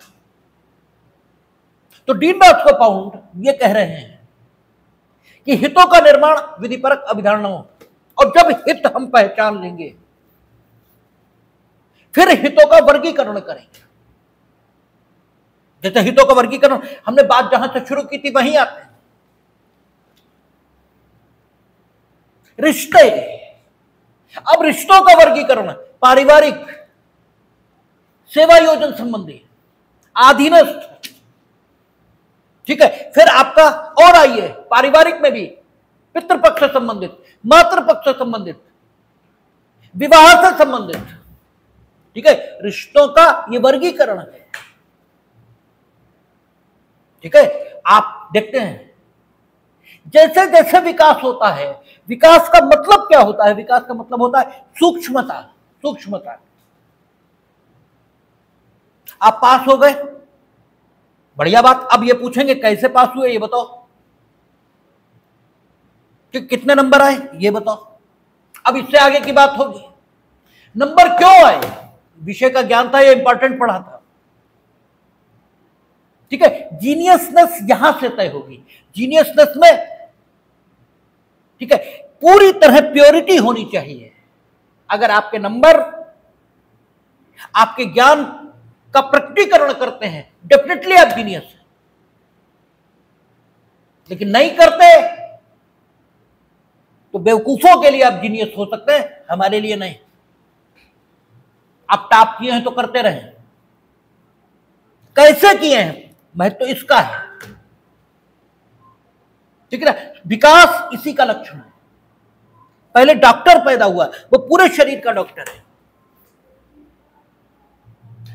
तो दीनदयाल कपाउंड ये कह रहे हैं कि हितों का निर्माण विधिपरक अभिधारणाओं, और जब हित हम पहचान लेंगे फिर हितों का वर्गीकरण करेंगे। जैसे हितों का वर्गीकरण हमने बात जहां से शुरू की थी वहीं आते हैं। रिश्ते, अब रिश्तों का वर्गीकरण पारिवारिक, सेवा योजन संबंधी, अधीनस्थ, ठीक है, फिर आपका और आइए पारिवारिक में भी पितृपक्ष से संबंधित, मातृपक्ष से संबंधित, विवाह से संबंधित, ठीक है, रिश्तों का ये वर्गीकरण है। ठीक है, आप देखते हैं जैसे जैसे विकास होता है, विकास का मतलब क्या होता है? विकास का मतलब होता है सूक्ष्मता। सूक्ष्मता। आप पास हो गए, बढ़िया बात। अब ये पूछेंगे कैसे पास हुए, ये बताओ, कि कितने नंबर आए ये बताओ। अब इससे आगे की बात होगी नंबर क्यों आए, विषय का ज्ञान था, ये इंपॉर्टेंट पढ़ा था, ठीक है। जीनियसनेस यहां से तय होगी। जीनियसनेस में, ठीक है, पूरी तरह प्योरिटी होनी चाहिए। अगर आपके नंबर आपके ज्ञान का प्रकटीकरण करते हैं, डेफिनेटली आप जीनियस हैं। लेकिन नहीं करते तो बेवकूफों के लिए आप जीनियस हो सकते हैं, हमारे लिए नहीं। आप टॉप किए हैं तो करते रहें, कैसे किए हैं महत्व तो इसका है, ठीक है ना। विकास इसी का लक्षण है। पहले डॉक्टर पैदा हुआ, वो पूरे शरीर का डॉक्टर है,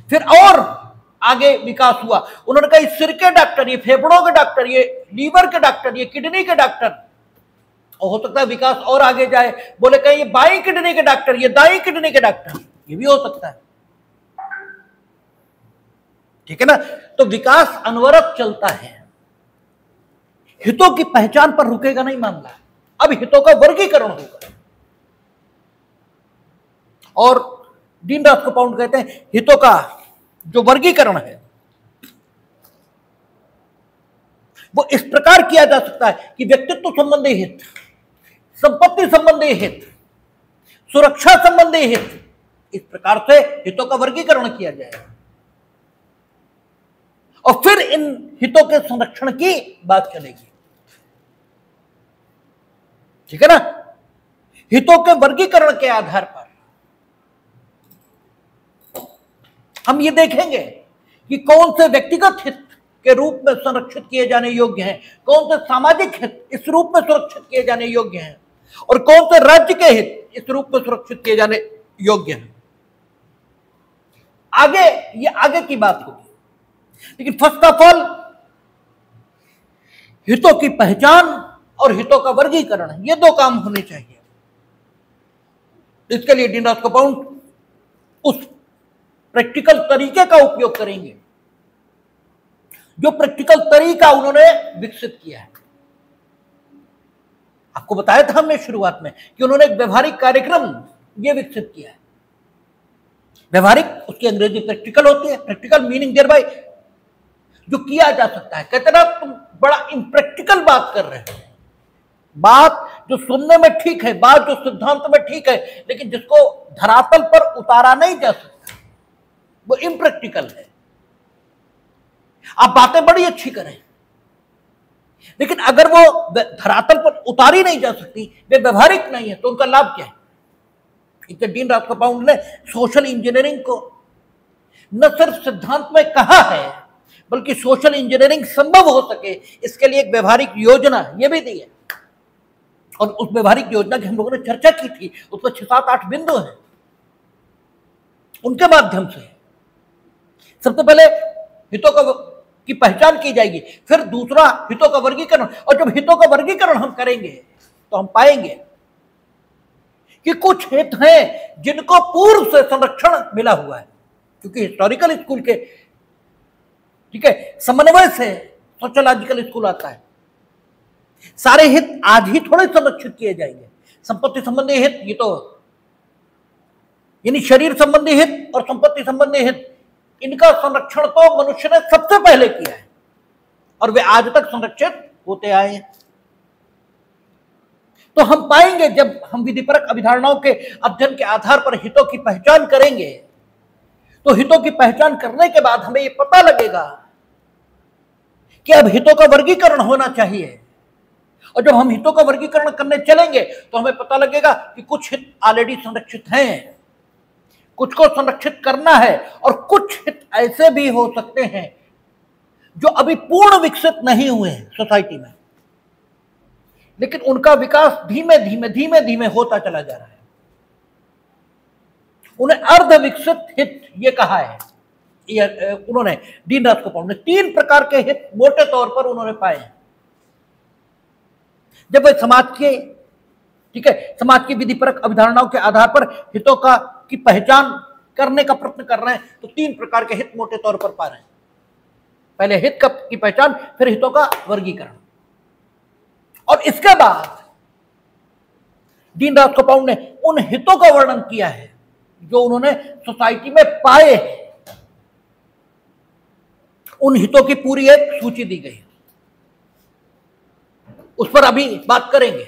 फिर और आगे विकास हुआ, उन्होंने कहा सिर के डॉक्टर, ये फेफड़ों के डॉक्टर, ये लीवर के डॉक्टर, ये किडनी के डॉक्टर, और हो सकता है विकास और आगे जाए, बोले कहीं ये बाई किडनी के डॉक्टर, ये दाई किडनी के डॉक्टर, ये भी हो सकता है। ठीक है ना। तो विकास अनवरत चलता है, हितों की पहचान पर रुकेगा नहीं मामला। अब हितों का वर्गीकरण होगा, और डीन रास्कोपाउंड कहते हैं हितों का जो वर्गीकरण है वो इस प्रकार किया जा सकता है कि व्यक्तित्व संबंधी हित, संपत्ति संबंधी हित, सुरक्षा संबंधी हित, इस प्रकार से हितों का वर्गीकरण किया जाएगा। और फिर इन हितों के संरक्षण की बात चलेगी। ठीक है ना। हितों के वर्गीकरण के आधार पर हम ये देखेंगे कि कौन से व्यक्तिगत हित के रूप में संरक्षित किए जाने योग्य हैं, कौन से सामाजिक हित इस रूप में सुरक्षित किए जाने योग्य हैं, और कौन से राज्य के हित इस रूप में सुरक्षित किए जाने योग्य हैं। आगे ये आगे की बात होगी, लेकिन फर्स्ट ऑफ ऑल हितों की पहचान और हितों का वर्गीकरण, ये दो काम होने चाहिए। इसके लिए डीन रास्कोपाउंड उस प्रैक्टिकल तरीके का उपयोग करेंगे जो प्रैक्टिकल तरीका उन्होंने विकसित किया है। आपको बताया था हमने शुरुआत में कि उन्होंने एक व्यवहारिक कार्यक्रम ये विकसित किया है। व्यवहारिक, उसकी अंग्रेजी प्रैक्टिकल होती है। प्रैक्टिकल मीनिंग देयर बाय जो किया जा सकता है। कहते ना तुम बड़ा इम्प्रैक्टिकल बात कर रहे हो, बात जो सुनने में ठीक है, बात जो सिद्धांत में ठीक है, लेकिन जिसको धरातल पर उतारा नहीं जा सकता, वो इम्प्रैक्टिकल है। आप बातें बड़ी अच्छी करें, लेकिन अगर वो धरातल पर उतारी नहीं जा सकती, वे व्यवहारिक नहीं है, तो उनका लाभ क्या है। इसलिए डीन रास्कोपाउंड ने सोशल इंजीनियरिंग को न सिर्फ सिद्धांत में कहा है, बल्कि सोशल इंजीनियरिंग संभव हो सके इसके लिए एक व्यवहारिक योजना ये भी दी है। और उस व्यवहारिक योजना की हम लोगों ने चर्चा की थी, उसमें 6-7-8 बिंदु हैं। उनके माध्यम से सबसे पहले हितों की पहचान की जाएगी, फिर दूसरा हितों का वर्गीकरण। और जब हितों का वर्गीकरण हम करेंगे तो हम पाएंगे कि कुछ हित हैं जिनको पूर्व से संरक्षण मिला हुआ है, क्योंकि हिस्टोरिकल स्कूल के ठीक है समन्वय से सोशियोलॉजिकल स्कूल आता है। सारे हित आज ही थोड़े संरक्षित किए जाएंगे। संपत्ति संबंधी हित, ये तो यानी शरीर संबंधी हित और संपत्ति संबंधी हित, इनका संरक्षण तो मनुष्य ने सबसे पहले किया है और वे आज तक संरक्षित होते आए हैं। तो हम पाएंगे जब हम विधिपरक अभिधारणाओं के अध्ययन के आधार पर हितों की पहचान करेंगे, तो हितों की पहचान करने के बाद हमें यह पता लगेगा कि अब हितों का वर्गीकरण होना चाहिए। और जब हम हितों का वर्गीकरण करने चलेंगे तो हमें पता लगेगा कि कुछ हित ऑलरेडी संरक्षित हैं, कुछ को संरक्षित करना है, और कुछ हित ऐसे भी हो सकते हैं जो अभी पूर्ण विकसित नहीं हुए हैं सोसाइटी में, लेकिन उनका विकास धीमे धीमे होता चला जा रहा है। उन्हें अर्ध विकसित हित ये कहा है। उन्होंने डीन रास्कोपाउंड ने 3 प्रकार के हित मोटे तौर पर उन्होंने पाए हैं। जब वे समाज के ठीक है समाज की विधिपरक अभिधारणाओं के आधार पर हितों की पहचान करने का प्रयत्न कर रहे हैं, तो 3 प्रकार के हित मोटे तौर पर पा रहे हैं। पहले हित की पहचान, फिर हितों का वर्गीकरण, और इसके बाद डीन रास्कोपाउंड ने उन हितों का वर्णन किया है जो उन्होंने सोसाइटी में पाए हैं। उन हितों की पूरी एक सूची दी गई है, उस पर अभी बात करेंगे।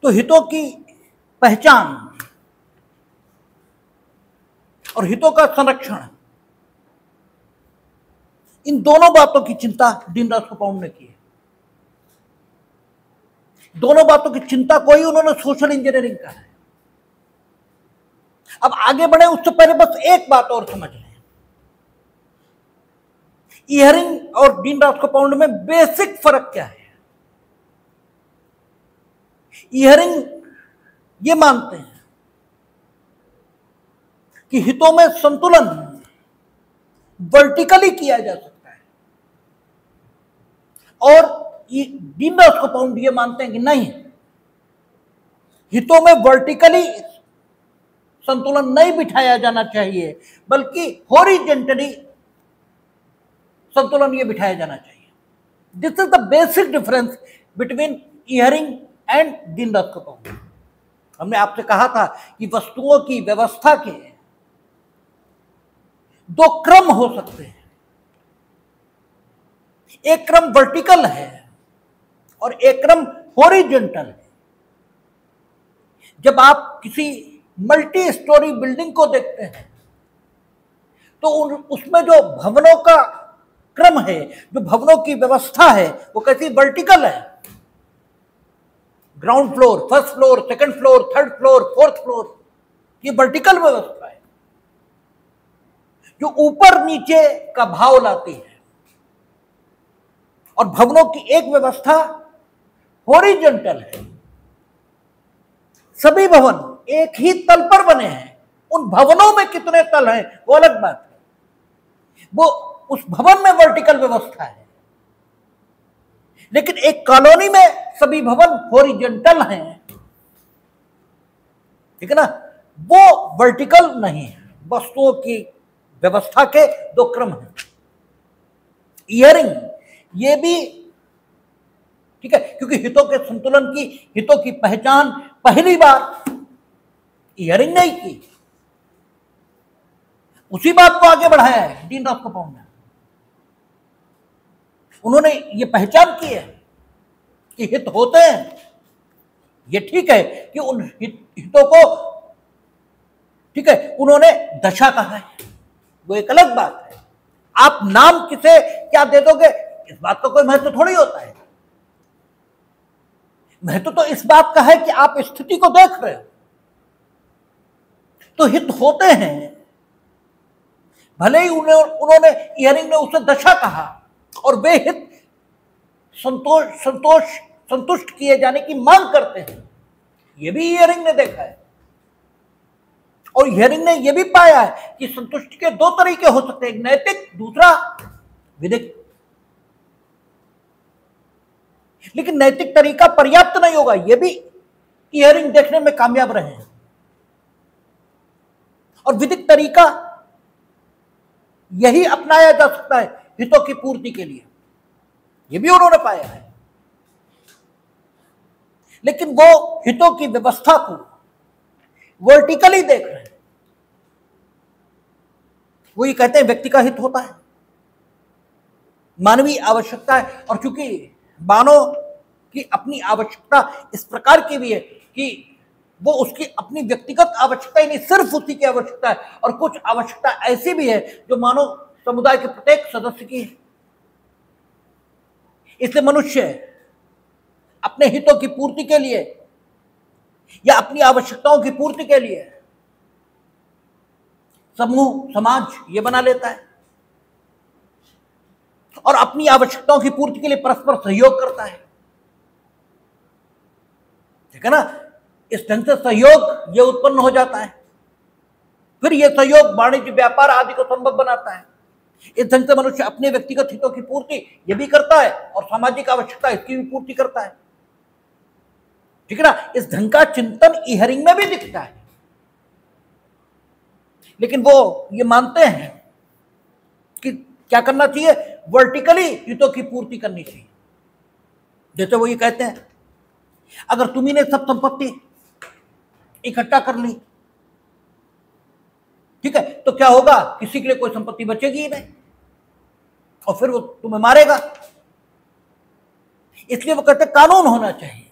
तो हितों की पहचान और हितों का संरक्षण, इन दोनों बातों की चिंता डीन रास्कोपाउंड ने की है। दोनों बातों की चिंता को ही उन्होंने सोशल इंजीनियरिंग कहा है। अब आगे बढ़े उससे पहले बस एक बात और समझ लें। इयरिंग और डीन रास्कोपाउंड में बेसिक फर्क क्या है। इयरिंग ये मानते हैं कि हितों में संतुलन वर्टिकली किया जा सकता है, और दीनदयाल कंपाउंड ये मानते हैं कि नहीं, हितों में वर्टिकली संतुलन नहीं बिठाया जाना चाहिए, बल्कि हॉरिजॉन्टली संतुलन ये बिठाया जाना चाहिए। This is the basic difference between earring and Deendayal compound. हमने आपसे कहा था कि वस्तुओं की व्यवस्था के दो क्रम हो सकते हैं, एक क्रम वर्टिकल है और एक क्रम हॉरिजॉन्टल है। जब आप किसी मल्टी स्टोरी बिल्डिंग को देखते हैं तो उसमें जो भवनों का क्रम है, जो भवनों की व्यवस्था है, वो कैसी वर्टिकल है। Ground floor, first floor, second floor, third floor, fourth floor, ये वर्टिकल व्यवस्था है जो ऊपर नीचे का भाव लाती है। और भवनों की एक व्यवस्था हॉरिजॉन्टल है। सभी भवन एक ही तल पर बने हैं, उन भवनों में कितने तल हैं वो अलग बात है, वो उस भवन में वर्टिकल व्यवस्था है। लेकिन एक कॉलोनी में सभी भवन हॉरिजॉन्टल हैं, ठीक है ना, वो वर्टिकल नहीं है। वस्तुओं की व्यवस्था के दो क्रम हैं। इयरिंग ये भी ठीक है, क्योंकि हितों की पहचान पहली बार इयरिंग नहीं की, उसी बात को आगे बढ़ाया है दीनदयाल कंपाउंड ने। उन्होंने ये पहचान की है कि हित होते हैं। ये ठीक है कि उन हितों को, ठीक है, उन्होंने दशा कहा है, वो एक अलग बात है। आप नाम किसे क्या दे दोगे इस बात का कोई महत्व थोड़ी होता है। महत्व तो इस बात का है कि आप स्थिति को देख रहे हो। तो हित होते हैं, भले ही उन्होंने इयरिंग ने उसे दशा कहा, और वे हित संतुष्ट किए जाने की मांग करते हैं, यह भी इयरिंग ने देखा है। और इयरिंग ने यह भी पाया है कि संतुष्टि के दो तरीके हो सकते हैं, एक नैतिक, दूसरा विधिक। लेकिन नैतिक तरीका पर्याप्त नहीं होगा, यह भी इयरिंग देखने में कामयाब रहे हैं। और विधिक तरीका यही अपनाया जा सकता है हितों की पूर्ति के लिए, यह भी उन्होंने पाया है। लेकिन वो हितों की व्यवस्था को वर्टिकली देख रहे हैं। वो ये कहते हैं व्यक्ति का हित होता है, मानवीय आवश्यकता है। और चूंकि मानव की अपनी आवश्यकता इस प्रकार की भी है कि वो उसकी अपनी व्यक्तिगत आवश्यकता ही नहीं, सिर्फ उसी की आवश्यकता है, और कुछ आवश्यकता ऐसी भी है जो मानव समुदाय के प्रत्येक सदस्य की है। इसलिए मनुष्य अपने हितों की पूर्ति के लिए या अपनी आवश्यकताओं की पूर्ति के लिए समूह, समाज ये बना लेता है, और अपनी आवश्यकताओं की पूर्ति के लिए परस्पर सहयोग करता है, ठीक है ना। इस ढंग से सहयोग ये उत्पन्न हो जाता है, फिर यह सहयोग वाणिज्य, व्यापार आदि को संभव बनाता है। इस ढंग से मनुष्य अपने व्यक्तिगत हितों की पूर्ति ये भी करता है और सामाजिक आवश्यकता इसकी भी पूर्ति करता है, ठीक है ना। इस ढंग का चिंतन इयरिंग में भी दिखता है। लेकिन वो ये मानते हैं कि क्या करना चाहिए, वर्टिकली हितों की पूर्ति करनी चाहिए। जैसे वो ये कहते हैं, अगर तुम्ही ने सब संपत्ति इकट्ठा कर ली, ठीक है, तो क्या होगा, किसी के लिए कोई संपत्ति बचेगी ही नहीं, और फिर वो तुम्हें मारेगा। इसलिए वो कहते कानून होना चाहिए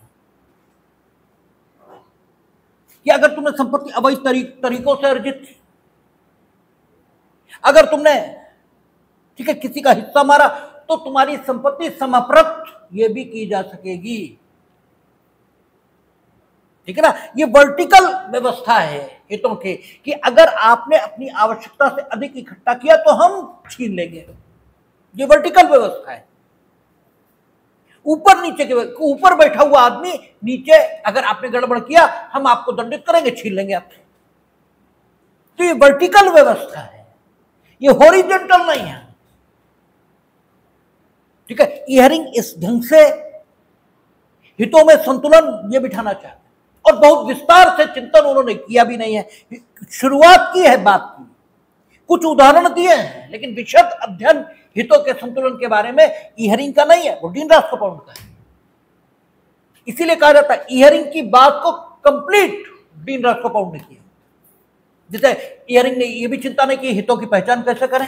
कि अगर तुमने संपत्ति अवैध तरीकों से अर्जित, अगर तुमने, ठीक है, किसी का हिस्सा मारा, तो तुम्हारी संपत्ति समाप्त ये भी की जा सकेगी, ठीक है ना। ये वर्टिकल व्यवस्था है हितों के, कि अगर आपने अपनी आवश्यकता से अधिक इकट्ठा किया तो हम छीन लेंगे। ये वर्टिकल व्यवस्था है। ऊपर नीचे के, ऊपर बैठा हुआ आदमी नीचे, अगर आपने गड़बड़ किया हम आपको दंडित करेंगे, छीन लेंगे आपसे। तो ये वर्टिकल व्यवस्था है, ये हॉरिजॉन्टल नहीं है, ठीक है। इयरिंग इस ढंग से हितों में संतुलन ये बिठाना चाहते हैं, और बहुत विस्तार से चिंतन उन्होंने किया भी नहीं है, शुरुआत की है बात की, कुछ उदाहरण दिए हैं, लेकिन विशद अध्ययन हितों के संतुलन के बारे में ईहरिंग का नहीं है, वो डीन रास्कोपाउंड का है। इसीलिए कहा जाता है ईहरिंग की बात को कंप्लीट डीन रास्कोपाउंड ने किया। जैसे ईहरिंग ने ये भी चिंता नहीं की हितों की पहचान कैसे करें,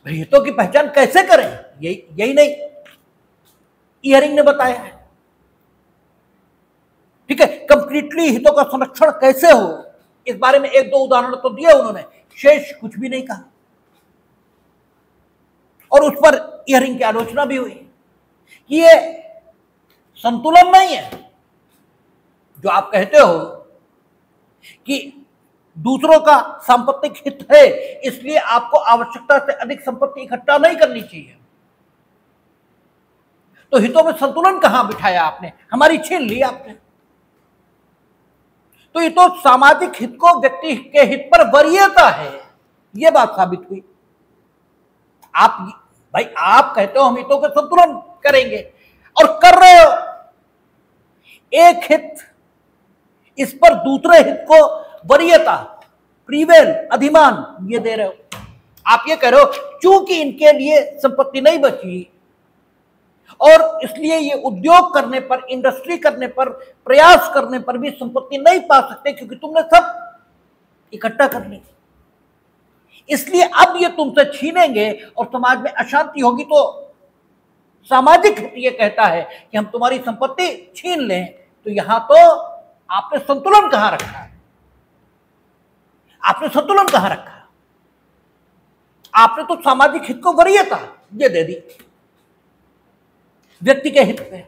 भाई हितों की पहचान कैसे करें, यही नहीं ईहरिंग ने बताया है। ठीक है, कंप्लीटली हितों का संरक्षण कैसे हो, इस बारे में एक दो उदाहरण तो दिए उन्होंने, शेष कुछ भी नहीं कहा, और उस पर ईहरिंग की आलोचना भी हुई कि ये संतुलन नहीं है जो आप कहते हो कि दूसरों का सांपत्तिक हित है, इसलिए आपको आवश्यकता से अधिक संपत्ति इकट्ठा नहीं करनी चाहिए। तो हितों में संतुलन कहां बिठाया आपने, हमारी छीन ली आपने। तो ये तो सामाजिक हित को व्यक्ति के हित पर वरीयता है, ये बात साबित हुई। आप कहते हो हम हितों के संतुलन करेंगे, और कर रहे हो। एक हित इस पर दूसरे हित को वरीयता, प्रीवेल, अधिमान ये दे रहे हो। आप ये कह रहे हो चूंकि इनके लिए संपत्ति नहीं बची और इसलिए ये उद्योग करने पर, इंडस्ट्री करने पर, प्रयास करने पर भी संपत्ति नहीं पा सकते क्योंकि तुमने सब इकट्ठा कर ली, इसलिए अब ये तुमसे छीनेंगे और समाज में अशांति होगी। तो सामाजिक हित ये कहता है कि हम तुम्हारी संपत्ति छीन लें। तो यहां तो आपने संतुलन कहां रखा है, आपने संतुलन कहां रखा है? आपने तो सामाजिक हित को वरीयता ये दे दी व्यक्ति के हित पे,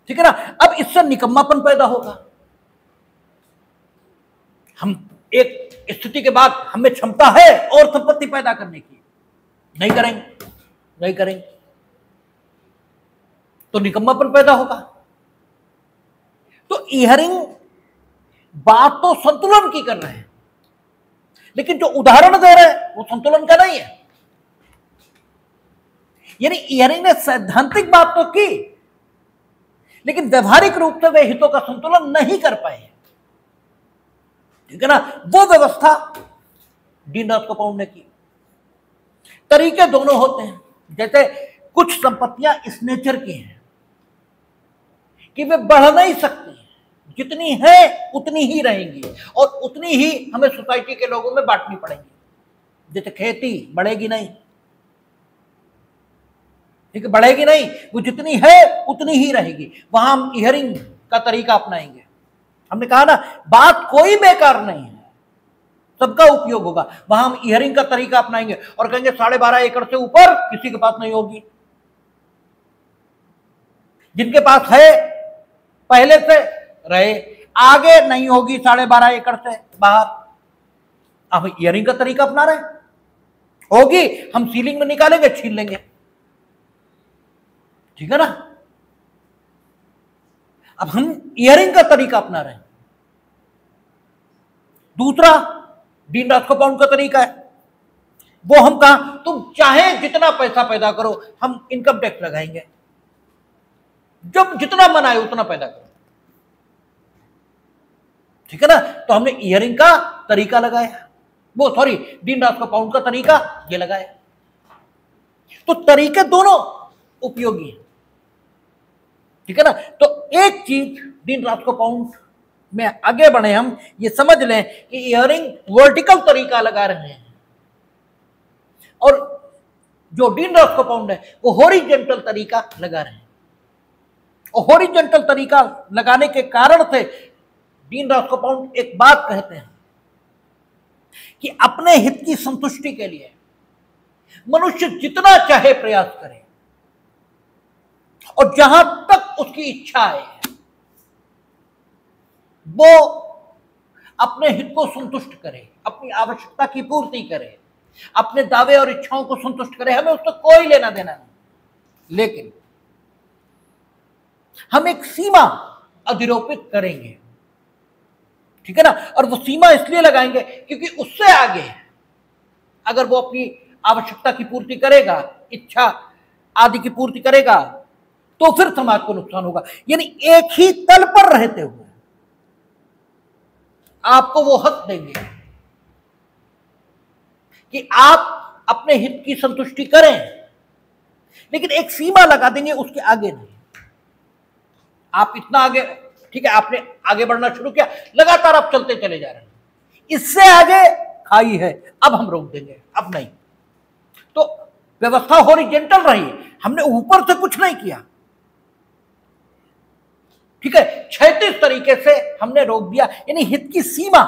ठीक है ना। अब इससे निकम्मापन पैदा होगा। हम एक स्थिति के बाद हमें क्षमता है और संपत्ति पैदा करने की, नहीं करेंगे तो निकम्मापन पैदा होगा। तो ईहरिंग बात तो संतुलन की कर रहे हैं, लेकिन जो उदाहरण दे रहे हैं वो संतुलन का नहीं है। यानी ईहरिंग ने सैद्धांतिक बात तो की, लेकिन व्यवहारिक रूप से वे हितों का संतुलन नहीं कर पाए, ठीक है ना। वो व्यवस्था डीन रास्कोपाउंड ने की। तरीके दोनों होते हैं। जैसे कुछ संपत्तियां इस नेचर की हैं कि वे बढ़ नहीं सकती, जितनी है उतनी ही रहेंगी और उतनी ही हमें सोसाइटी के लोगों में बांटनी पड़ेगी। जैसे खेती बढ़ेगी नहीं, ठीक है, बढ़ेगी नहीं, वो जितनी है उतनी ही रहेगी। वहां हम ईहरिंग का तरीका अपनाएंगे। हमने कहा ना, बात कोई बेकार नहीं है, सबका उपयोग होगा। वहां हम ईहरिंग का तरीका अपनाएंगे और कहेंगे 12.5 एकड़ से ऊपर किसी के पास नहीं होगी। जिनके पास है पहले से रहे, आगे नहीं होगी 12.5 एकड़ से बाहर। अब ईयरिंग का तरीका अपना रहे, होगी हम सीलिंग में निकालेंगे, छीन लेंगे, ठीक है ना। अब हम ईयरिंग का तरीका अपना रहे हैं। दूसरा डीन रास्कोपाउंड का तरीका है, वो हम कहा तुम चाहे जितना पैसा पैदा करो, हम इनकम टैक्स लगाएंगे, जब जितना मन आए उतना पैदा करो, ठीक है ना। तो हमने ईयरिंग का तरीका लगाया, वो सॉरी डीन रास्कोपाउंड का तरीका ये लगाया। तो तरीके दोनों उपयोगी हैं, ठीक है ना। तो एक चीज डीन रास्कोपाउंड में आगे बढ़े, हम ये समझ लें कि ईयरिंग वर्टिकल तरीका लगा रहे हैं और जो डीन रास्कोपाउंड है वो हॉरिजॉन्टल तरीका लगा रहे हैं। और हॉरिजॉन्टल तरीका लगाने के कारण से डीन रास्कोपाउंड एक बात कहते हैं कि अपने हित की संतुष्टि के लिए मनुष्य जितना चाहे प्रयास करे और जहां तक उसकी इच्छा है वो अपने हित को संतुष्ट करे, अपनी आवश्यकता की पूर्ति करे, अपने दावे और इच्छाओं को संतुष्ट करे, हमें उससे कोई लेना देना नहीं। लेकिन हम एक सीमा अधिरोपित करेंगे, ठीक है ना। और वो सीमा इसलिए लगाएंगे क्योंकि उससे आगे अगर वो अपनी आवश्यकता की पूर्ति करेगा, इच्छा आदि की पूर्ति करेगा तो फिर समाज को नुकसान होगा। यानी एक ही तल पर रहते हुए आपको वो हक देंगे कि आप अपने हित की संतुष्टि करें, लेकिन एक सीमा लगा देंगे, उसके आगे नहीं। आप इतना आगे, ठीक है, आपने आगे बढ़ना शुरू किया, लगातार आप चलते चले जा रहे हैं, इससे आगे खाई है, अब हम रोक देंगे, अब नहीं। तो व्यवस्था हॉरिजॉन्टल रही, हमने ऊपर से कुछ नहीं किया, ठीक है, क्षैतिज तरीके से हमने रोक दिया, यानी हित की सीमा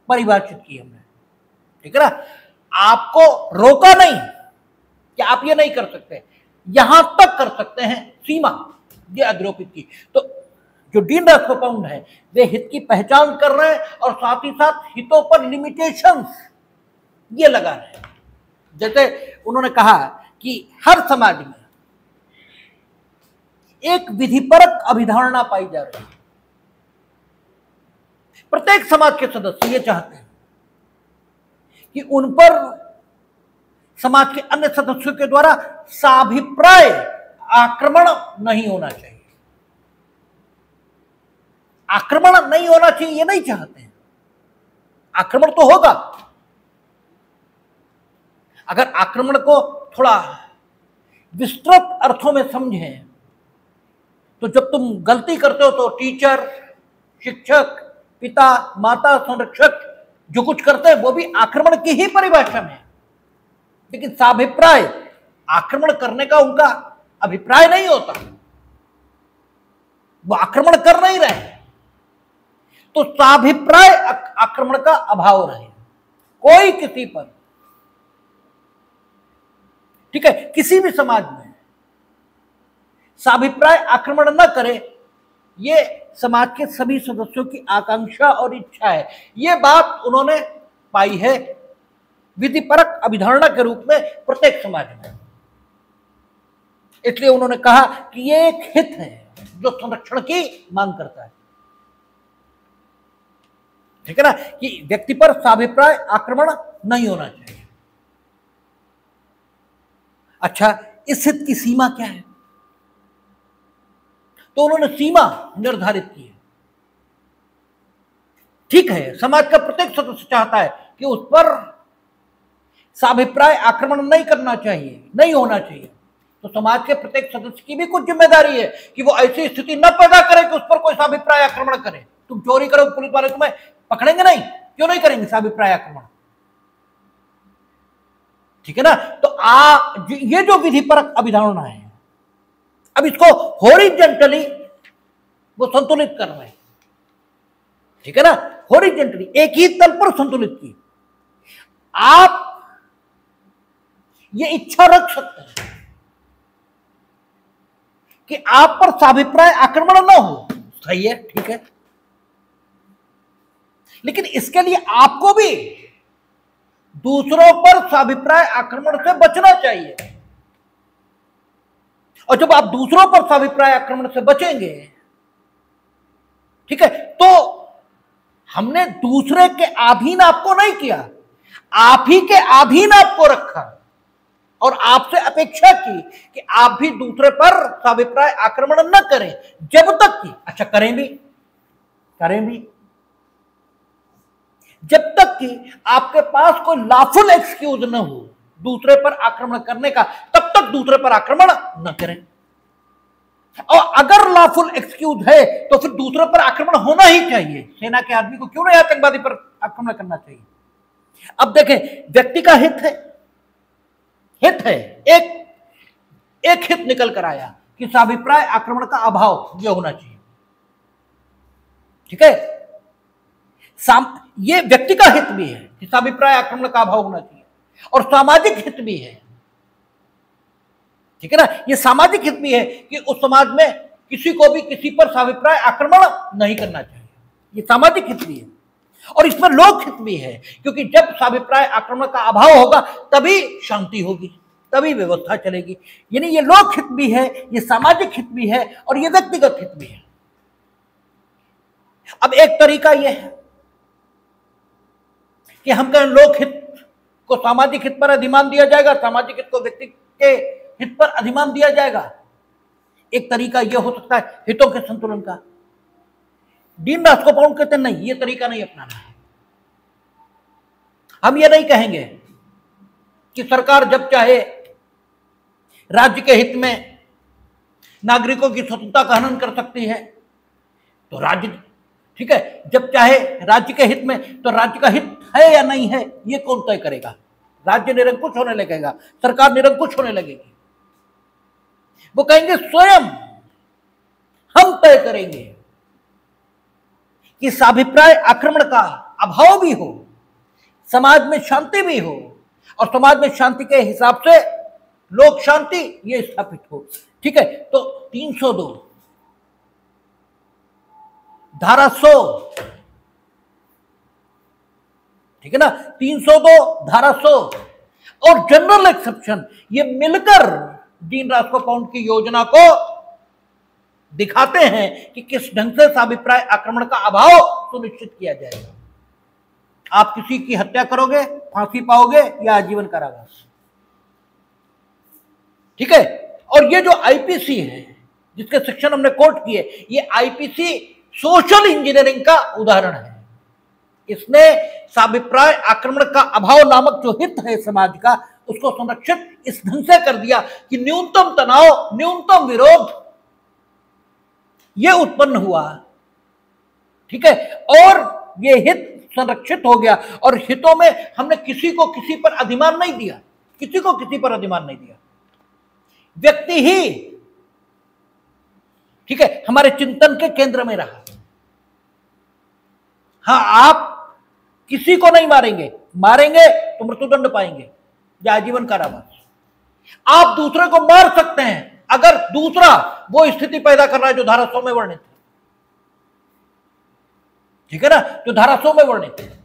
परिभाषित की हमने, ठीक है ना। आपको रोका नहीं कि आप ये नहीं कर सकते, यहां तक कर सकते हैं, सीमा ये अध्रोपित की। तो जो डीन राष्ट्रोपाउंड है वे हित की पहचान कर रहे हैं और साथ ही साथ हितों पर लिमिटेशंस ये लगा रहे हैं। जैसे उन्होंने कहा कि हर समाज में एक विधिपरक अभिधारणा पाई जा रही है। प्रत्येक समाज के सदस्य ये चाहते हैं कि उन पर समाज के अन्य सदस्यों के द्वारा साभिप्राय आक्रमण नहीं होना चाहिए। आक्रमण नहीं होना चाहिए ये नहीं चाहते हैं, आक्रमण तो होगा। अगर आक्रमण को थोड़ा विस्तृत अर्थों में समझें तो जब तुम गलती करते हो तो टीचर, शिक्षक, पिता, माता, संरक्षक जो कुछ करते हैं वो भी आक्रमण की ही परिभाषा में है। लेकिन साभिप्राय आक्रमण करने का उनका अभिप्राय नहीं होता, वो आक्रमण कर नहीं रहे, तो साभिप्राय आक्रमण का अभाव रहे। कोई किसी पर, ठीक है, किसी भी समाज में साभिप्राय आक्रमण न करे, ये समाज के सभी सदस्यों की आकांक्षा और इच्छा है। ये बात उन्होंने पाई है विधिपरक अभिधारणा के रूप में प्रत्येक समाज में। इसलिए उन्होंने कहा कि ये एक हित है जो संरक्षण की मांग करता है, ठीक है ना, कि व्यक्ति पर साभिप्राय आक्रमण नहीं होना चाहिए। अच्छा, इस हित की सीमा क्या है? तो उन्होंने सीमा निर्धारित की है। ठीक है, समाज का प्रत्येक सदस्य चाहता है कि उस पर साभिप्राय आक्रमण नहीं करना चाहिए, नहीं होना चाहिए, तो समाज के प्रत्येक सदस्य की भी कुछ जिम्मेदारी है कि वो ऐसी स्थिति न पैदा करे कि उस पर कोई साभिप्राय आक्रमण करे। तुम चोरी करो, पुलिस वाले तुम्हें पकड़ेंगे नहीं, क्यों नहीं करेंगे साभिप्राय आक्रमण, ठीक है ना। तो ये जो विधिपरक अभिधारणा है, अब इसको हॉरिजॉन्टली वो संतुलित कर रहे हैं, ठीक है ना, हॉरिजॉन्टली एक ही तल पर संतुलित की। आप ये इच्छा रख सकते हैं कि आप पर साभिप्राय आक्रमण न हो, सही है, ठीक है, लेकिन इसके लिए आपको भी दूसरों पर साभिप्राय आक्रमण से बचना चाहिए। और जब आप दूसरों पर साभिप्राय आक्रमण से बचेंगे, ठीक है, तो हमने दूसरे के अधीन आपको नहीं किया, आप ही के अधीन आपको रखा और आपसे अपेक्षा की कि आप भी दूसरे पर साभिप्राय आक्रमण न करें, जब तक कि, अच्छा करें भी जब तक कि आपके पास कोई लॉफुल एक्सक्यूज न हो दूसरे पर आक्रमण करने का, तब तक दूसरे पर आक्रमण न करें। और अगर लॉफुल एक्सक्यूज है तो फिर दूसरे पर आक्रमण होना ही चाहिए। सेना के आदमी को क्यों नहीं आतंकवादी पर आक्रमण करना चाहिए? अब देखें, व्यक्ति का हित है, एक हित निकल कर आया कि साभिप्राय आक्रमण का अभाव यह होना चाहिए, ठीक है। ये व्यक्ति का हित भी है कि साभिप्राय आक्रमण का अभाव होना चाहिए, और सामाजिक हित भी है, ठीक है ना। ये सामाजिक हित भी है कि उस समाज में किसी को भी किसी पर साभिप्राय आक्रमण नहीं करना चाहिए, ये सामाजिक हित भी है। और इसमें लोक हित भी है, क्योंकि जब साभिप्राय आक्रमण का अभाव होगा तभी शांति होगी, तभी व्यवस्था चलेगी। यानी ये लोक हित भी है, ये सामाजिक हित भी है, और ये व्यक्तिगत हित भी है। अब एक तरीका यह है कि हम कहें लोक हित को सामाजिक हित पर अधिमान दिया जाएगा, सामाजिक हित को व्यक्ति के हित पर अधिमान दिया जाएगा। एक तरीका यह हो सकता है हितों के संतुलन का। डीन रास्कोपाउंड कहते हैं नहीं, ये तरीका नहीं अपनाना है। हम ये नहीं कहेंगे कि सरकार जब चाहे राज्य के हित में नागरिकों की स्वतंत्रता का हनन कर सकती है तो राज्य, ठीक है, जब चाहे राज्य के हित में, तो राज्य का हित है या नहीं है ये कौन तय करेगा? राज्य निरंकुश होने लगेगा, सरकार निरंकुश होने लगेगी। वो कहेंगे स्वयं हम तय करेंगे कि साभिप्राय आक्रमण का अभाव भी हो, समाज में शांति भी हो, और समाज में शांति के हिसाब से लोक शांति ये स्थापित हो। ठीक है, तो 302 धारा 100, ठीक है ना, 302 धारा 100 और जनरल एक्सेप्शन ये मिलकर डीन रास्कोपाउंड की योजना को दिखाते हैं कि किस ढंग से साभिप्राय आक्रमण का अभाव सुनिश्चित किया जाएगा। आप किसी की हत्या करोगे, फांसी पाओगे या आजीवन कारावास। ठीक है, और ये जो आईपीसी है जिसके सेक्शन हमने कोट किए, ये आईपीसी सोशल इंजीनियरिंग का उदाहरण है। इसने साभिप्राय आक्रमण का अभाव नामक जो हित है समाज का, उसको संरक्षित इस ढंग से कर दिया कि न्यूनतम तनाव, न्यूनतम विरोध ये उत्पन्न हुआ। ठीक है, और ये हित संरक्षित हो गया, और हितों में हमने किसी को किसी पर अधिमान नहीं दिया, किसी को किसी पर अधिमान नहीं दिया। व्यक्ति ही, ठीक है, हमारे चिंतन के केंद्र में रहा। हाँ, आप किसी को नहीं मारेंगे, मारेंगे तो मृत्युदंड पाएंगे या आजीवन कारावास। आप दूसरे को मार सकते हैं अगर दूसरा वो स्थिति पैदा कर रहा है जो धारा 100 में वर्णित है। ठीक है ना, जो धारा 100 में वर्णित है।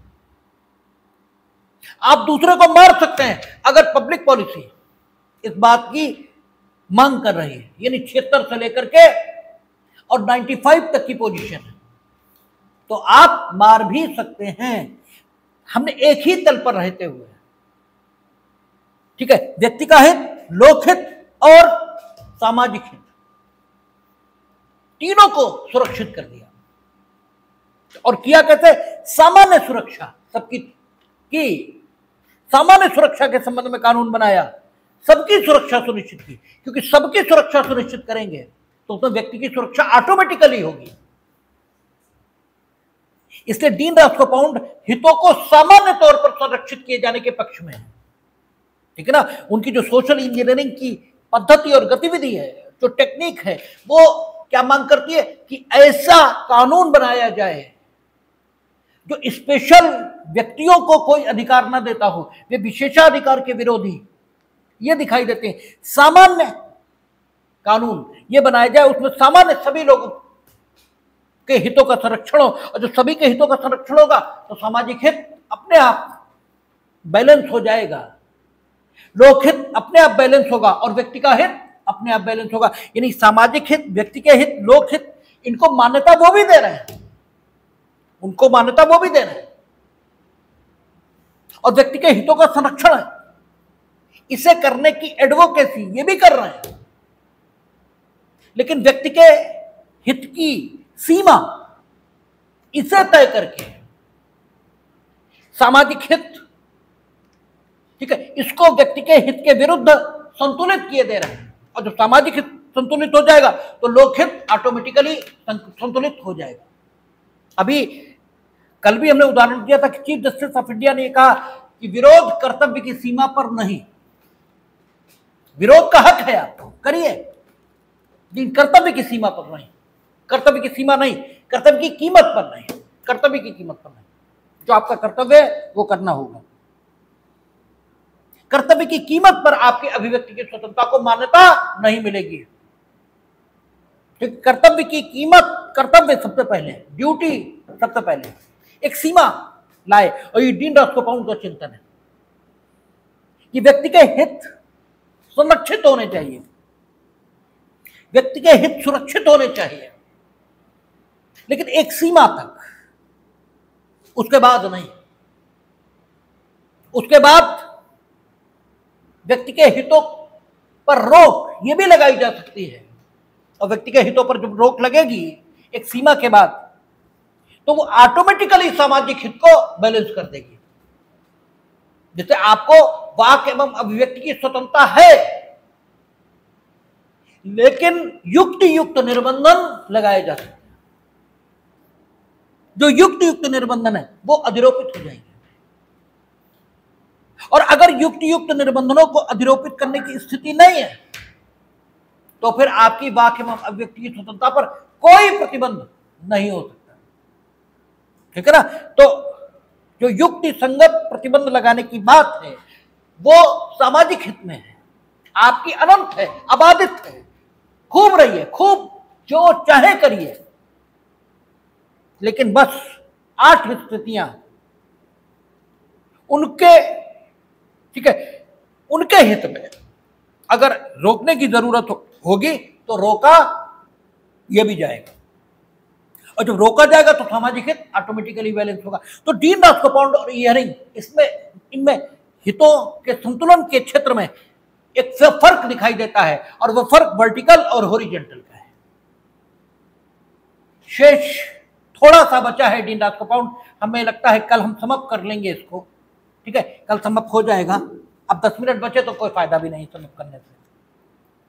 आप दूसरे को मार सकते हैं अगर पब्लिक पॉलिसी इस बात की मांग कर रही है, यानी 76 से लेकर के और 95 तक की पोजीशन है, तो आप मार भी सकते हैं। हमने एक ही तल पर रहते हुए, ठीक है, व्यक्ति का हित, लोकहित और सामाजिक हित, तीनों को सुरक्षित कर दिया। और किया कैसे? सामान्य सुरक्षा, सबकी की सामान्य सुरक्षा के संबंध में कानून बनाया, सबकी सुरक्षा सुनिश्चित की, क्योंकि सबकी सुरक्षा सुनिश्चित करेंगे तो उसमें व्यक्ति की सुरक्षा ऑटोमेटिकली होगी। इसलिए डीन रास्कोपाउंड हितों को सामान्य तौर पर संरक्षित किए जाने के पक्ष में है। ठीक है ना, उनकी जो सोशल इंजीनियरिंग की पद्धति और गतिविधि है, जो टेक्निक है, वो क्या मांग करती है कि ऐसा कानून बनाया जाए जो स्पेशल व्यक्तियों को कोई अधिकार ना देता हो, वे विशेषाधिकार के विरोधी ये दिखाई देते हैं। सामान्य कानून ये बनाया जाए, उसमें सामान्य सभी लोगों के हितों का संरक्षण हो, और जो सभी के हितों का संरक्षण होगा तो सामाजिक हित अपने आप बैलेंस हो जाएगा, लोकहित अपने आप बैलेंस होगा और व्यक्ति का हित अपने आप बैलेंस होगा। यानी सामाजिक हित, व्यक्ति के हित, लोकहित, इनको मान्यता वो भी दे रहे हैं, उनको मान्यता वो भी दे रहे हैं, और व्यक्ति के हितों का संरक्षण है, इसे करने की एडवोकेसी ये भी कर रहे हैं। लेकिन व्यक्ति के हित की सीमा इसे तय करके सामाजिक हित, ठीक है, इसको व्यक्ति के हित के विरुद्ध संतुलित किए दे रहे हैं, और जब सामाजिक हित संतुलित हो जाएगा तो लोकहित ऑटोमेटिकली संतुलित हो जाएगा। अभी कल भी हमने उदाहरण दिया था कि चीफ जस्टिस ऑफ इंडिया ने कहा कि विरोध कर्तव्य की सीमा पर नहीं। विरोध का हक है, आपको करिए, लेकिन कर्तव्य की सीमा पर नहीं। कर्तव्य की सीमा नहीं, कर्तव्य की कीमत पर नहीं, कर्तव्य की कीमत पर नहीं। जो आपका कर्तव्य है वो करना होगा। कर्तव्य की कीमत पर आपकी अभिव्यक्ति की स्वतंत्रता को मान्यता नहीं मिलेगी। कर्तव्य की कीमत, कर्तव्य सबसे पहले, ड्यूटी सबसे पहले, एक सीमा लाए, और ये डीन रास्कोपाउंड का चिंतन है कि व्यक्ति के हित संरक्षित होने चाहिए, व्यक्ति के हित सुरक्षित होने चाहिए, लेकिन एक सीमा तक, उसके बाद नहीं। उसके बाद व्यक्ति के हितों पर रोक ये भी लगाई जा सकती है, और व्यक्ति के हितों पर जब रोक लगेगी एक सीमा के बाद, तो वो ऑटोमेटिकली सामाजिक हित को बैलेंस कर देगी। जैसे आपको वाक एवं अभिव्यक्ति की स्वतंत्रता है, लेकिन युक्ति युक्त निर्बंधन लगाए जा सकते हैं। जो युक्ति युक्त निर्बंधन है वो अधिरोपित हो जाएंगे, और अगर युक्ति युक्त निर्बंधनों को अधिरोपित करने की स्थिति नहीं है, तो फिर आपकी वाक एवं अभिव्यक्ति की स्वतंत्रता पर कोई प्रतिबंध नहीं हो सकता। ठीक है ना? तो जो युक्ति संगत प्रतिबंध लगाने की बात है वो सामाजिक हित में है, आपकी अनंत है, अबाधित है, खूब रहिए, खूब जो चाहे करिए, लेकिन बस 8 स्थितियां उनके, ठीक है, उनके हित में अगर रोकने की जरूरत होगी तो रोका यह भी जाएगा, और जब रोका जाएगा तो सामाजिक हित ऑटोमेटिकली बैलेंस होगा। तो डीन रास्कोपाउंड और इयरिंग इनमें हितों के संतुलन के क्षेत्र में एक फर्क दिखाई देता है, और वह फर्क वर्टिकल और हॉरिजॉन्टल का है। शेष थोड़ा सा बचा है डीन रास्कोपाउंड, हमें लगता है कल हम समाप्त कर लेंगे इसको। ठीक है, कल समाप्त हो जाएगा। अब 10 मिनट बचे तो कोई फायदा भी नहीं समाप्त करने से।